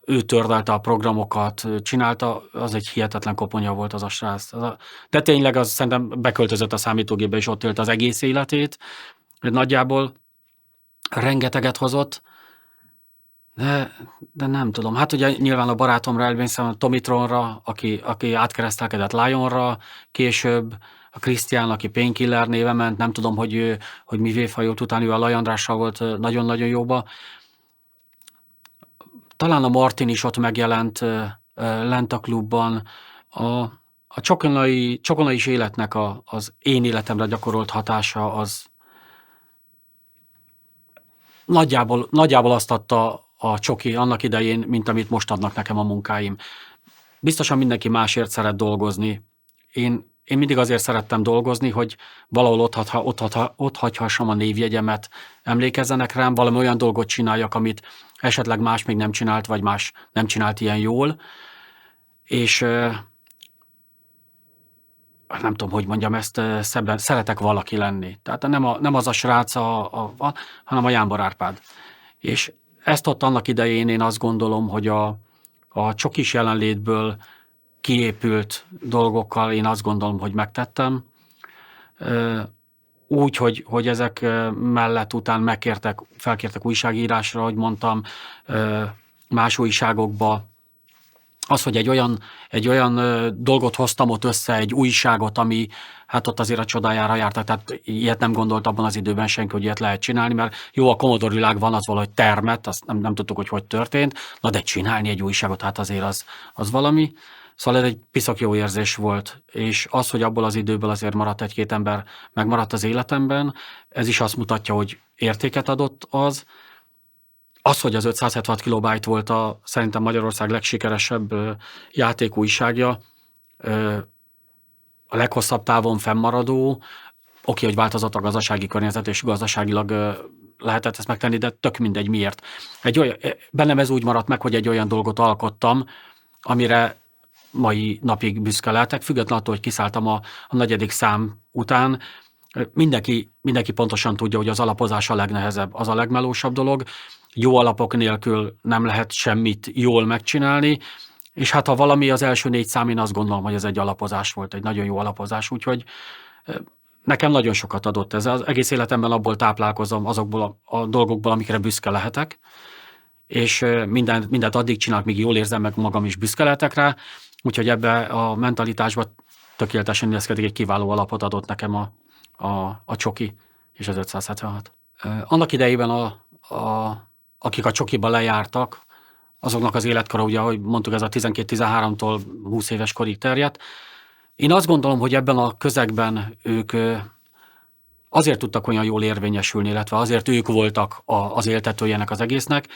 Ő tördelte a programokat, csinálta, az egy hihetetlen koponya volt az a srác. De tényleg az szerintem beköltözött a számítógépbe, és ott élt az egész életét. Nagyjából rengeteget hozott, de nem tudom. Hát ugye nyilván a barátomra elvészem, a Tomitronra, aki átkeresztelkedett Lionra, később a Krisztián, aki Painkiller néve ment, nem tudom, hogy mi véfajult után, ő a Laj Andrással volt nagyon-nagyon jóba. Talán a Martin is ott megjelent lent a klubban. A csokonai életnek az én életemre gyakorolt hatása az nagyjából azt adta a csoki annak idején, mint amit most adnak nekem a munkáim. Biztosan mindenki másért szeret dolgozni. Én én mindig azért szerettem dolgozni, hogy valahol ott hagyhassam a névjegyemet, emlékezzenek rám, valami olyan dolgot csináljak, amit esetleg más még nem csinált, vagy más nem csinált ilyen jól, és nem tudom, hogy mondjam ezt szebben, szeretek valaki lenni. Tehát nem az a srác, hanem a Jámbor Árpád. És ezt ott annak idején én azt gondolom, hogy a csokis jelenlétből kiépült dolgokkal én azt gondolom, hogy megtettem. Úgy, hogy ezek mellett után felkértek újságírásra, hogy mondtam, más újságokba. Az, hogy egy olyan dolgot hoztam ott össze, egy újságot, ami hát ott azért a csodájára jártak, tehát ilyet nem gondolt abban az időben senki, hogy ilyet lehet csinálni, mert jó, a Commodore világ van, az valahogy termett, azt nem tudtuk, hogy történt, na de csinálni egy újságot, hát azért az valami. Szóval ez egy piszak jó érzés volt, és az, hogy abból az időből azért maradt egy-két ember, megmaradt az életemben, ez is azt mutatja, hogy értéket adott az. Az, hogy az 576 kilobájt volt szerintem Magyarország legsikeresebb játékújságja, a leghosszabb távon fennmaradó, oké, hogy változott a gazdasági környezet, és gazdaságilag lehetett ezt megtenni, de tök mindegy miért. Bennem ez úgy maradt meg, hogy egy olyan dolgot alkottam, amire mai napig büszke lehetek, függetlenül attól, hogy kiszálltam a 4. szám után. Mindenki pontosan tudja, hogy az alapozás a legnehezebb, az a legmelósabb dolog. Jó alapok nélkül nem lehet semmit jól megcsinálni, és hát ha valami az első 4 szám, én azt gondolom, hogy ez egy alapozás volt, egy nagyon jó alapozás, úgyhogy nekem nagyon sokat adott ez. Az egész életemben abból táplálkozom, azokból a dolgokból, amikre büszke lehetek, és mindent addig csinálok, míg jól érzem, meg magam is büszke lehetek rá, úgyhogy ebbe a mentalitásba tökéletesen illeszkedik, egy kiváló alapot adott nekem a csoki és az 576. Annak idejében akik a csokiba lejártak, azoknak az életkora, ugye, ahogy mondtuk, ez a 12-13-tól 20 éves korig terjedt. Én azt gondolom, hogy ebben a közegben ők azért tudtak olyan jól érvényesülni, illetve azért ők voltak az éltetője ennek az egésznek,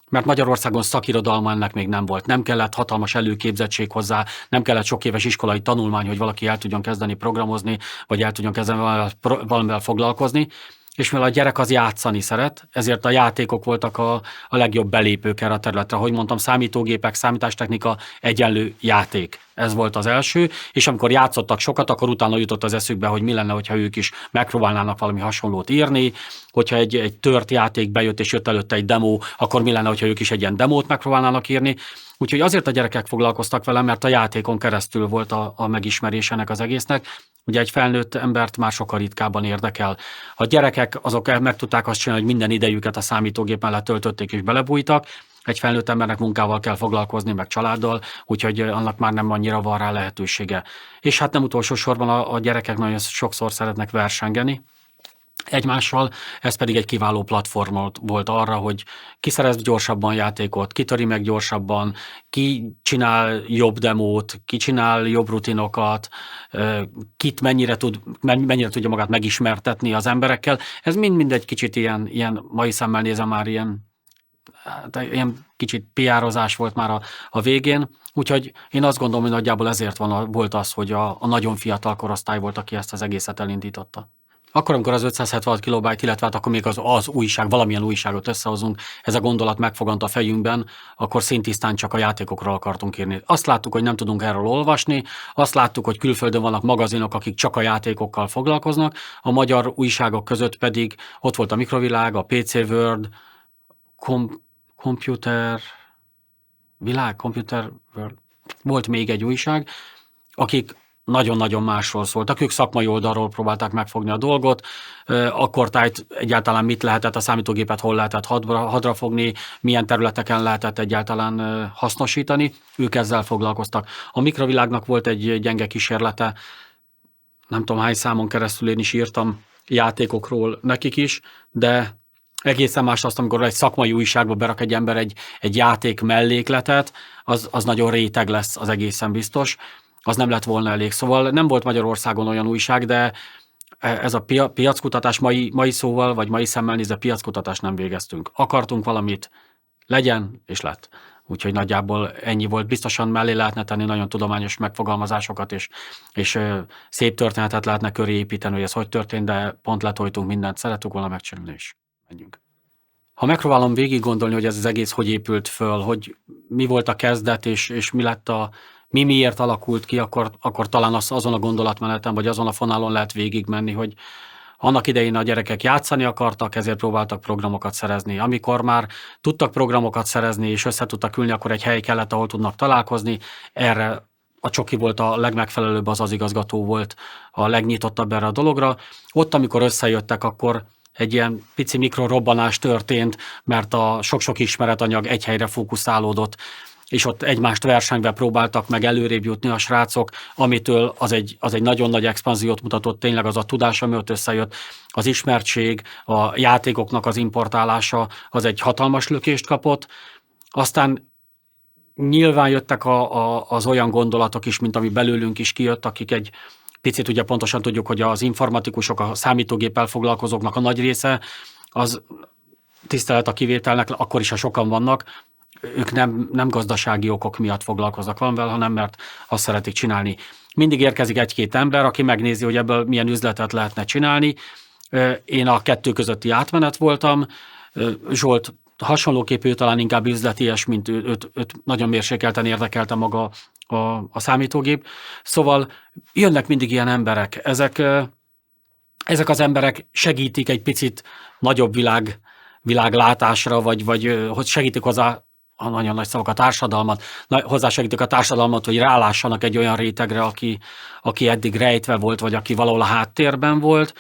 mert Magyarországon szakirodalma ennek még nem volt. Nem kellett hatalmas előképzettség hozzá, nem kellett sok éves iskolai tanulmány, hogy valaki el tudjon kezdeni programozni, vagy el tudjon kezdeni valamivel foglalkozni. És mivel a gyerek az játszani szeret, ezért a játékok voltak a legjobb belépők erre a területre. Ahogy mondtam, számítógépek, számítástechnika egyenlő játék. Ez volt az első, és amikor játszottak sokat, akkor utána jutott az eszükbe, hogy mi lenne, hogyha ők is megpróbálnának valami hasonlót írni, hogyha egy tört játék bejött, és jött előtte egy demo, akkor mi lenne, hogyha ők is egy ilyen demót megpróbálnának írni. Úgyhogy azért a gyerekek foglalkoztak vele, mert a játékon keresztül volt a megismerés ennek az egésznek. Ugye egy felnőtt embert már sokkal ritkábban érdekel. A gyerekek azok meg tudták azt csinálni, hogy minden idejüket a számítógép mellett töltötték és belebújtak. Egy felnőtt embernek munkával kell foglalkozni, meg családdal, úgyhogy annak már nem annyira van rá lehetősége. És hát nem utolsó sorban a gyerekek nagyon sokszor szeretnek versengeni egymással, ez pedig egy kiváló platform volt arra, hogy ki szerez gyorsabban játékot, ki töri meg gyorsabban, ki csinál jobb demót, ki csinál jobb rutinokat, kit mennyire tudja magát megismertetni az emberekkel. Ez mind egy kicsit ilyen mai szemmel nézem már ilyen kicsit PR-ozás volt már a végén, úgyhogy én azt gondolom, hogy nagyjából ezért volt az, hogy a nagyon fiatal korosztály volt, aki ezt az egészet elindította. Akkor, amikor az 576 kilobájt, illetve hát akkor még az újság, valamilyen újságot összehozunk, ez a gondolat megfogant a fejünkben, akkor szintisztán csak a játékokról akartunk írni. Azt láttuk, hogy nem tudunk erről olvasni, azt láttuk, hogy külföldön vannak magazinok, akik csak a játékokkal foglalkoznak, a magyar újságok között pedig ott volt a Mikrovilág, a PC World, Computer World, volt még egy újság, akik nagyon-nagyon másról szóltak. Ők szakmai oldalról próbálták megfogni a dolgot, akkortájt egyáltalán mit lehetett, a számítógépet hol lehetett hadra fogni, milyen területeken lehetett egyáltalán hasznosítani, ők ezzel foglalkoztak. A Mikrovilágnak volt egy gyenge kísérlete, nem tudom hány számon keresztül én is írtam játékokról nekik is, de egészen más azt, amikor egy szakmai újságba berak egy ember egy játék mellékletet, az nagyon réteg lesz, az egészen biztos. Az nem lett volna elég. Szóval nem volt Magyarországon olyan újság, de ez a piackutatás mai szóval, vagy mai szemmel nézve piackutatást nem végeztünk. Akartunk valamit, legyen, és lett. Úgyhogy nagyjából ennyi volt. Biztosan mellé lehetne tenni nagyon tudományos megfogalmazásokat, és szép történetet lehetne köré építeni, hogy ez hogy történt, de pont letoltunk mindent, szeretünk volna megcsinálni, és menjünk. Ha megpróbálom végig gondolni, hogy ez az egész hogy épült föl, hogy mi volt a kezdet, és mi lett mi miért alakult ki, akkor talán azon a gondolatmenetem, vagy azon a fonálon lehet végigmenni, hogy annak idején a gyerekek játszani akartak, ezért próbáltak programokat szerezni. Amikor már tudtak programokat szerezni, és össze tudtak ülni, akkor egy hely kellett, ahol tudnak találkozni. Erre a csoki volt a legmegfelelőbb, az igazgató volt a legnyitottabb erre a dologra. Ott, amikor összejöttek, akkor egy ilyen pici mikrorobbanás történt, mert a sok-sok ismeretanyag egy helyre fókuszálódott, és ott egymást versengve próbáltak meg előrébb jutni a srácok, amitől az egy nagyon nagy expanziót mutatott, tényleg az a tudás, ami ott összejött, az ismertség, a játékoknak az importálása, az egy hatalmas lökést kapott. Aztán nyilván jöttek az olyan gondolatok is, mint ami belőlünk is kijött, akik egy picit ugye pontosan tudjuk, hogy az informatikusok, a számítógéppel foglalkozóknak a nagy része, az tisztelet a kivételnek, akkor is, ha sokan vannak, ők nem gazdasági okok miatt foglalkoznak valamivel, hanem mert azt szeretik csinálni. Mindig érkezik egy-két ember, aki megnézi, hogy ebből milyen üzletet lehetne csinálni. Én a kettő közötti átmenet voltam. Zsolt hasonlóképp, talán inkább üzleties, mint őt nagyon mérsékelten érdekelte maga a számítógép. Szóval jönnek mindig ilyen emberek. Ezek az emberek segítik egy picit nagyobb világlátásra, vagy hogy segítik hozzá a nagyon nagy szavak a társadalmat, hozzásegítik a társadalmat, hogy rálássanak egy olyan rétegre, aki eddig rejtve volt, vagy aki valahol a háttérben volt.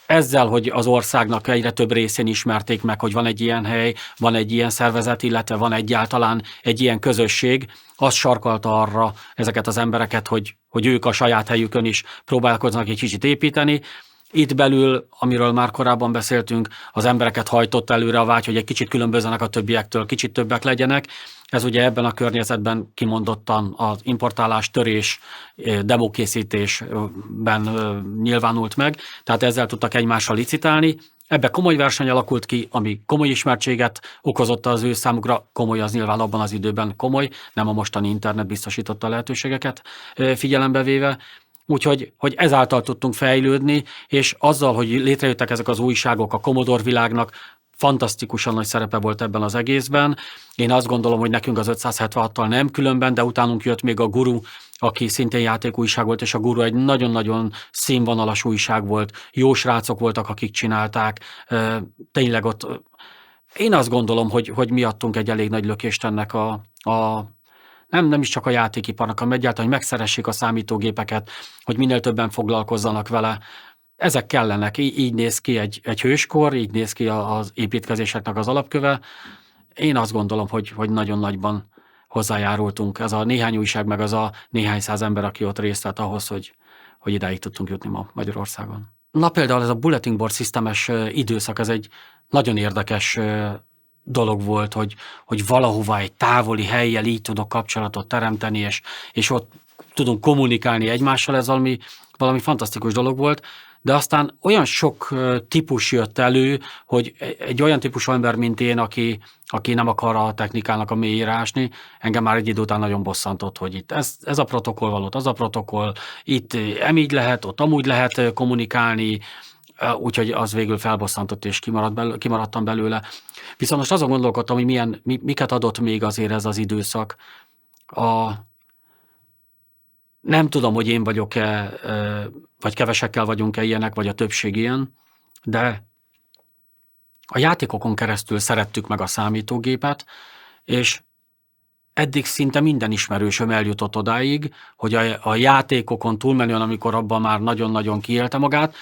Ezzel, hogy az országnak egyre több részén ismerték meg, hogy van egy ilyen hely, van egy ilyen szervezet, illetve van egyáltalán egy ilyen közösség, az sarkalta arra ezeket az embereket, hogy ők a saját helyükön is próbálkoznak egy kicsit építeni. Itt belül, amiről már korábban beszéltünk, az embereket hajtott előre a vágy, hogy egy kicsit különbözzenek a többiektől, kicsit többek legyenek. Ez ugye ebben a környezetben kimondottan az importálás, törés, demókészítésben nyilvánult meg, tehát ezzel tudtak egymással licitálni. Ebbe komoly verseny alakult ki, ami komoly ismertséget okozott az ő számukra, komoly az nyilván abban az időben komoly, nem a mostani internet biztosította a lehetőségeket figyelembe véve. Úgyhogy ezáltal tudtunk fejlődni, és azzal, hogy létrejöttek ezek az újságok, a Commodore világnak fantasztikusan nagy szerepe volt ebben az egészben. Én azt gondolom, hogy nekünk az 576-tal nem különben, de utánunk jött még a Guru, aki szintén játékújság volt, és a Guru egy nagyon-nagyon színvonalas újság volt. Jó srácok voltak, akik csinálták. Tényleg ott én azt gondolom, hogy mi adtunk egy elég nagy lökést ennek nem is csak a játékiparnak, hanem egyáltalán, hogy megszeressék a számítógépeket, hogy minél többen foglalkozzanak vele. Ezek kellenek, így néz ki egy hőskor, így néz ki az építkezéseknek az alapköve. Én azt gondolom, hogy nagyon nagyban hozzájárultunk. Ez a néhány újság, meg az a néhány száz ember, aki ott részt vett ahhoz, hogy idáig tudtunk jutni ma Magyarországon. Na például ez a bulletin board szisztemes időszak, ez egy nagyon érdekes dolog volt, hogy valahova egy távoli hellyel így tudok kapcsolatot teremteni, és ott tudunk kommunikálni egymással, ez valami fantasztikus dolog volt, de aztán olyan sok típus jött elő, hogy egy olyan típusú ember, mint én, aki nem akar a technikának a mélyére ásni, engem már egy idő után nagyon bosszantott, hogy itt ez a protokoll való, az a protokoll, itt így lehet, ott amúgy lehet kommunikálni, úgyhogy az végül felbosszantott, és kimaradtam belőle. Viszont most azon gondolkodtam, hogy miket adott még azért ez az időszak. Nem tudom, hogy én vagyok-e, vagy kevesekkel vagyunk-e ilyenek, vagy a többség ilyen, de a játékokon keresztül szerettük meg a számítógépet, és eddig szinte minden ismerősöm eljutott odáig, hogy a játékokon túlmenően, amikor abban már nagyon-nagyon kiélte magát,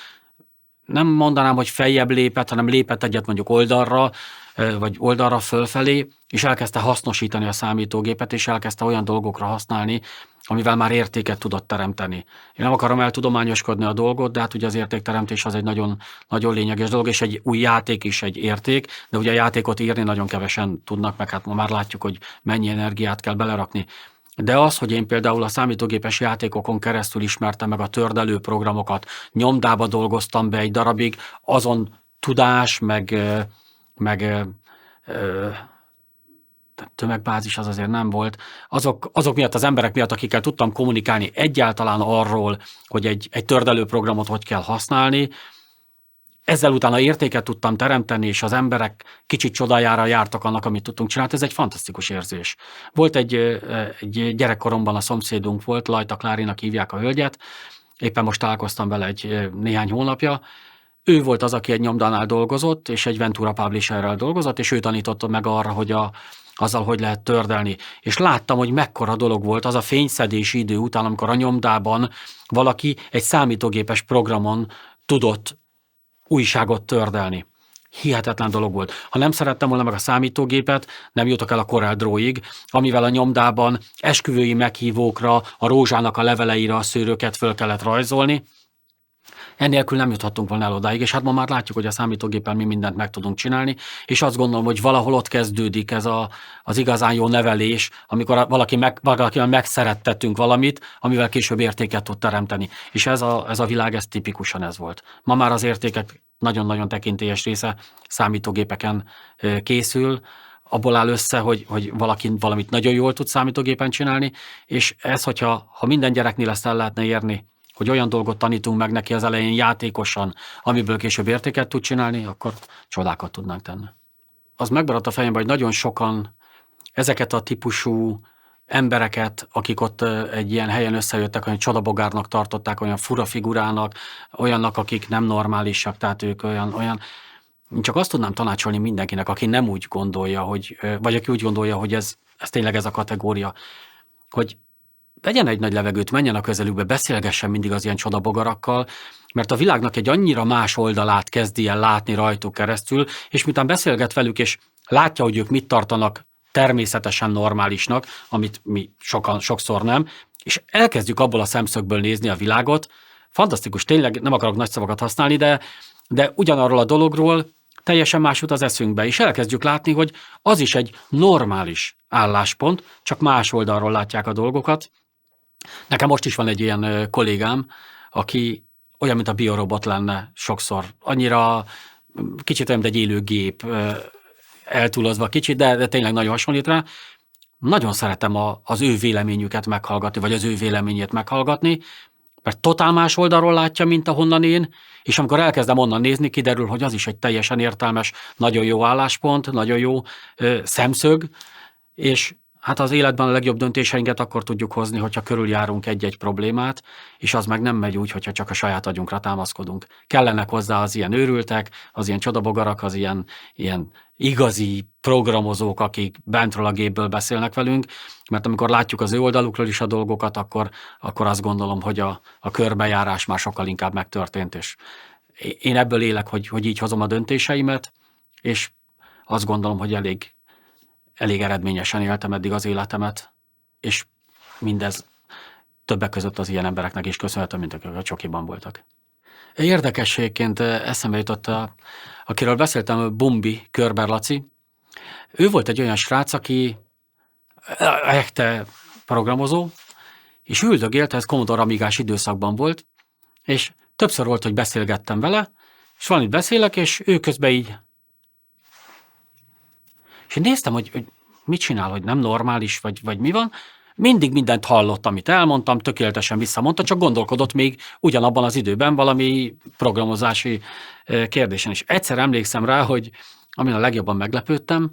nem mondanám, hogy feljebb lépett, hanem lépett egyet mondjuk oldalra, vagy oldalra fölfelé, és elkezdte hasznosítani a számítógépet, és elkezdte olyan dolgokra használni, amivel már értéket tudott teremteni. Én nem akarom eltudományoskodni a dolgot, de hát ugye az értékteremtés az egy nagyon, nagyon lényeges dolog, és egy új játék is egy érték, de ugye a játékot írni nagyon kevesen tudnak, meg hát ma már látjuk, hogy mennyi energiát kell belerakni. De az, hogy én például a számítógépes játékokon keresztül ismertem meg a tördelő programokat, nyomdába dolgoztam be egy darabig, azon tudás, meg tömegbázis az azért nem volt. Azok miatt, az emberek miatt, akikkel tudtam kommunikálni egyáltalán arról, hogy egy tördelőprogramot hogy kell használni, ezzel utána értéket tudtam teremteni, és az emberek kicsit csodájára jártak annak, amit tudtunk csinálni. Ez egy fantasztikus érzés. Volt egy gyerekkoromban a szomszédunk volt, Lajta Klárinak hívják a hölgyet, éppen most találkoztam vele egy néhány hónapja. Ő volt az, aki egy nyomdánál dolgozott, és egy Ventura Publisherrel dolgozott, és ő tanította meg arra, hogy azzal hogy lehet tördelni. És láttam, hogy mekkora dolog volt az a fényszedési idő után, amikor a nyomdában valaki egy számítógépes programon tudott újságot tördelni. Hihetetlen dolog volt. Ha nem szerettem volna meg a számítógépet, nem jutok el a CorelDRAW-ig, amivel a nyomdában esküvői meghívókra, a rózsának a leveleire a szőröket föl kellett rajzolni. Ennélkül nem juthattunk volna el odáig, és hát ma már látjuk, hogy a számítógépen mi mindent meg tudunk csinálni, és azt gondolom, hogy valahol ott kezdődik ez az igazán jó nevelés, amikor valakivel megszerettettünk valamit, amivel később értéket tud teremteni. És ez a világ, ez tipikusan ez volt. Ma már az értékek nagyon-nagyon tekintélyes része számítógépeken készül, abból áll össze, hogy valaki valamit nagyon jól tud számítógépen csinálni, és ez, hogyha minden gyereknél ezt el lehetne érni, hogy olyan dolgot tanítunk meg neki az elején játékosan, amiből később értéket tud csinálni, akkor csodákat tudnánk tenni. Az megmaradt a fejemben, hogy nagyon sokan ezeket a típusú embereket, akik ott egy ilyen helyen összejöttek, olyan csodabogárnak tartották, olyan fura figurának, olyannak, akik nem normálisak, tehát ők olyan. Én csak azt tudnám tanácsolni mindenkinek, aki nem úgy gondolja, vagy aki úgy gondolja, hogy ez tényleg ez a kategória, hogy vegyen egy nagy levegőt, menjen a közelükbe, beszélgessen mindig az ilyen csodabogarakkal, mert a világnak egy annyira más oldalát kezdi el látni rajtuk keresztül, és miután beszélget velük, és látja, hogy ők mit tartanak természetesen normálisnak, amit mi sokszor nem, és elkezdjük abból a szemszögből nézni a világot, fantasztikus, tényleg nem akarok nagy szavakat használni, de ugyanarról a dologról teljesen más jut az eszünkbe, és elkezdjük látni, hogy az is egy normális álláspont, csak más oldalról látják a dolgokat. Nekem most is van egy ilyen kollégám, aki olyan, mint a biorobot lenne sokszor. Annyira kicsit olyan, mint egy élő gép, eltúlozva kicsit, de tényleg nagyon hasonlít rá. Nagyon szeretem az ő véleményüket meghallgatni, vagy az ő véleményét meghallgatni, mert totál más oldalról látja, mint ahonnan én, és amikor elkezdem onnan nézni, kiderül, hogy az is egy teljesen értelmes, nagyon jó álláspont, nagyon jó szemszög, és hát az életben a legjobb döntéseinket akkor tudjuk hozni, hogyha körüljárunk egy-egy problémát, és az meg nem megy úgy, hogyha csak a saját agyunkra támaszkodunk. Kellenek hozzá az ilyen őrültek, az ilyen csodabogarak, az ilyen igazi programozók, akik bentről a gépből beszélnek velünk, mert amikor látjuk az ő oldalukról is a dolgokat, akkor azt gondolom, hogy a körbejárás már sokkal inkább megtörtént, és én ebből élek, hogy így hozom a döntéseimet, és azt gondolom, hogy elég eredményesen éltem eddig az életemet, és mindez többek között az ilyen embereknek is köszönhető, mint akik a csokiban voltak. Érdekességként eszembe jutott, akiről beszéltem, Bumbi, Körber Laci. Ő volt egy olyan srác, aki echte programozó, és üldögélt, ez Commodore Amigás időszakban volt, és többször volt, hogy beszélgettem vele, és valamit beszélek, és ő közben így. És én néztem, hogy mit csinál, hogy nem normális, vagy mi van. Mindig mindent hallott, amit elmondtam, tökéletesen visszamondta, csak gondolkodott még ugyanabban az időben valami programozási kérdésen. És egyszer emlékszem rá, hogy amin a legjobban meglepődtem,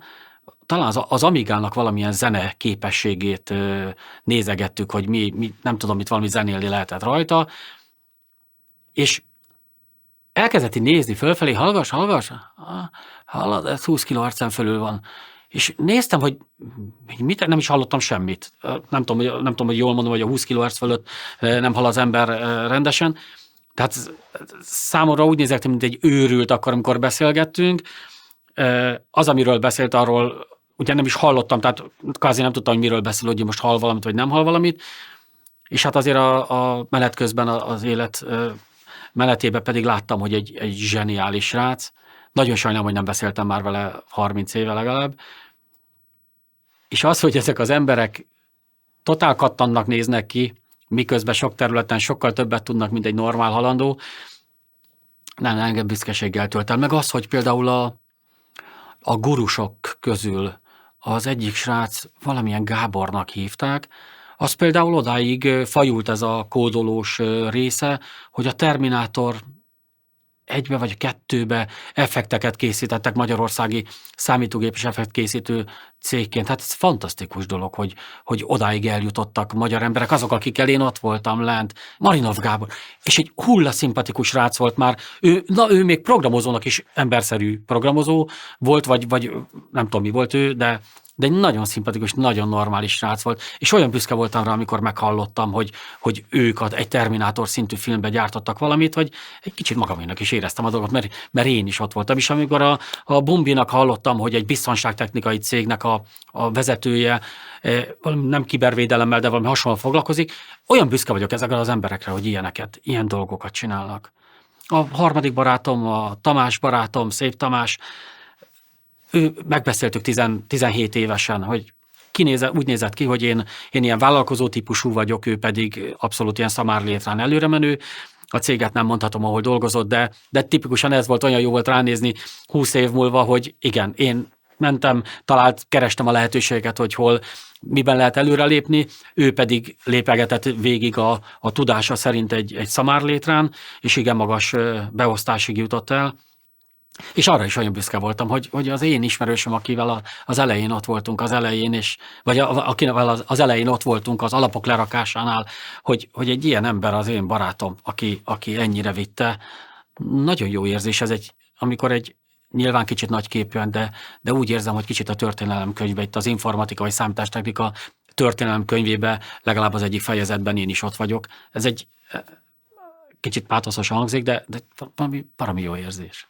talán az Amigának valamilyen zene képességét nézegettük, hogy mi nem tudom, mit valami zenélni lehetett rajta, és elkezdett nézni fölfelé, hallgass, hallod, ez 20 kHz-en fölül van. És néztem, hogy nem is hallottam semmit. Nem tudom, hogy jól mondom, hogy a 20 kHz fölött nem hall az ember rendesen. Tehát számomra úgy nézett, mint egy őrült akkor, amikor beszélgettünk. Az, amiről beszélt, arról ugye nem is hallottam, tehát kvázi nem tudtam, hogy miről beszél, hogy most hall valamit, vagy nem hall valamit. És hát azért a menet közben az élet menetében pedig láttam, hogy egy zseniális srác. Nagyon sajnálom, hogy nem beszéltem már vele 30 éve legalább. És az, hogy ezek az emberek totál kattannak néznek ki, miközben sok területen sokkal többet tudnak, mint egy normál halandó, nem, engem büszkeséggel tölt el. Meg az, hogy például a gurusok közül az egyik srác valamilyen Gábornak hívták, az például odáig fajult ez a kódolós része, hogy a Terminátor 1-be vagy 2-be effekteket készítettek magyarországi számítógépes effektkészítő cégként. Hát ez fantasztikus dolog, hogy odáig eljutottak magyar emberek, azok, akikkel én ott voltam lent. Marinov Gábor. És egy szimpatikus srác volt már. Ő még programozónak is emberszerű programozó volt, vagy nem tudom, mi volt ő, de egy nagyon szimpatikus, nagyon normális srác volt, és olyan büszke voltam rá, amikor meghallottam, hogy ők egy Terminátor szintű filmbe gyártottak valamit, hogy egy kicsit magaménak is éreztem a dolgot, mert én is ott voltam. És amikor a Bombinak hallottam, hogy egy biztonságtechnikai cégnek a vezetője valami nem kibervédelemmel, de valami hasonló foglalkozik, olyan büszke vagyok ezekre az emberekre, hogy ilyen dolgokat csinálnak. A harmadik barátom, a Tamás barátom, Szép Tamás, megbeszéltük 17 évesen, hogy úgy nézett ki, hogy én ilyen vállalkozó típusú vagyok, ő pedig abszolút ilyen szamárlétrán előremenő. A céget nem mondhatom, ahol dolgozott, de tipikusan ez volt, olyan jó volt ránézni 20 év múlva, hogy igen, én mentem, kerestem a lehetőséget, hogy miben lehet előrelépni, ő pedig lépegetett végig a tudása szerint egy szamárlétrán, és igen magas beosztásig jutott el. És arra is olyan büszke voltam, hogy az én ismerősöm, akivel az elején ott voltunk vagy akivel az elején ott voltunk az alapok lerakásánál, hogy egy ilyen ember az én barátom, aki ennyire vitte. Nagyon jó érzés ez amikor nyilván kicsit nagyképűen, de úgy érzem, hogy kicsit a történelemkönyvben, itt az informatika vagy számítástechnika történelemkönyvében legalább az egyik fejezetben én is ott vagyok. Ez egy kicsit pátoszosan hangzik, de valami jó érzés.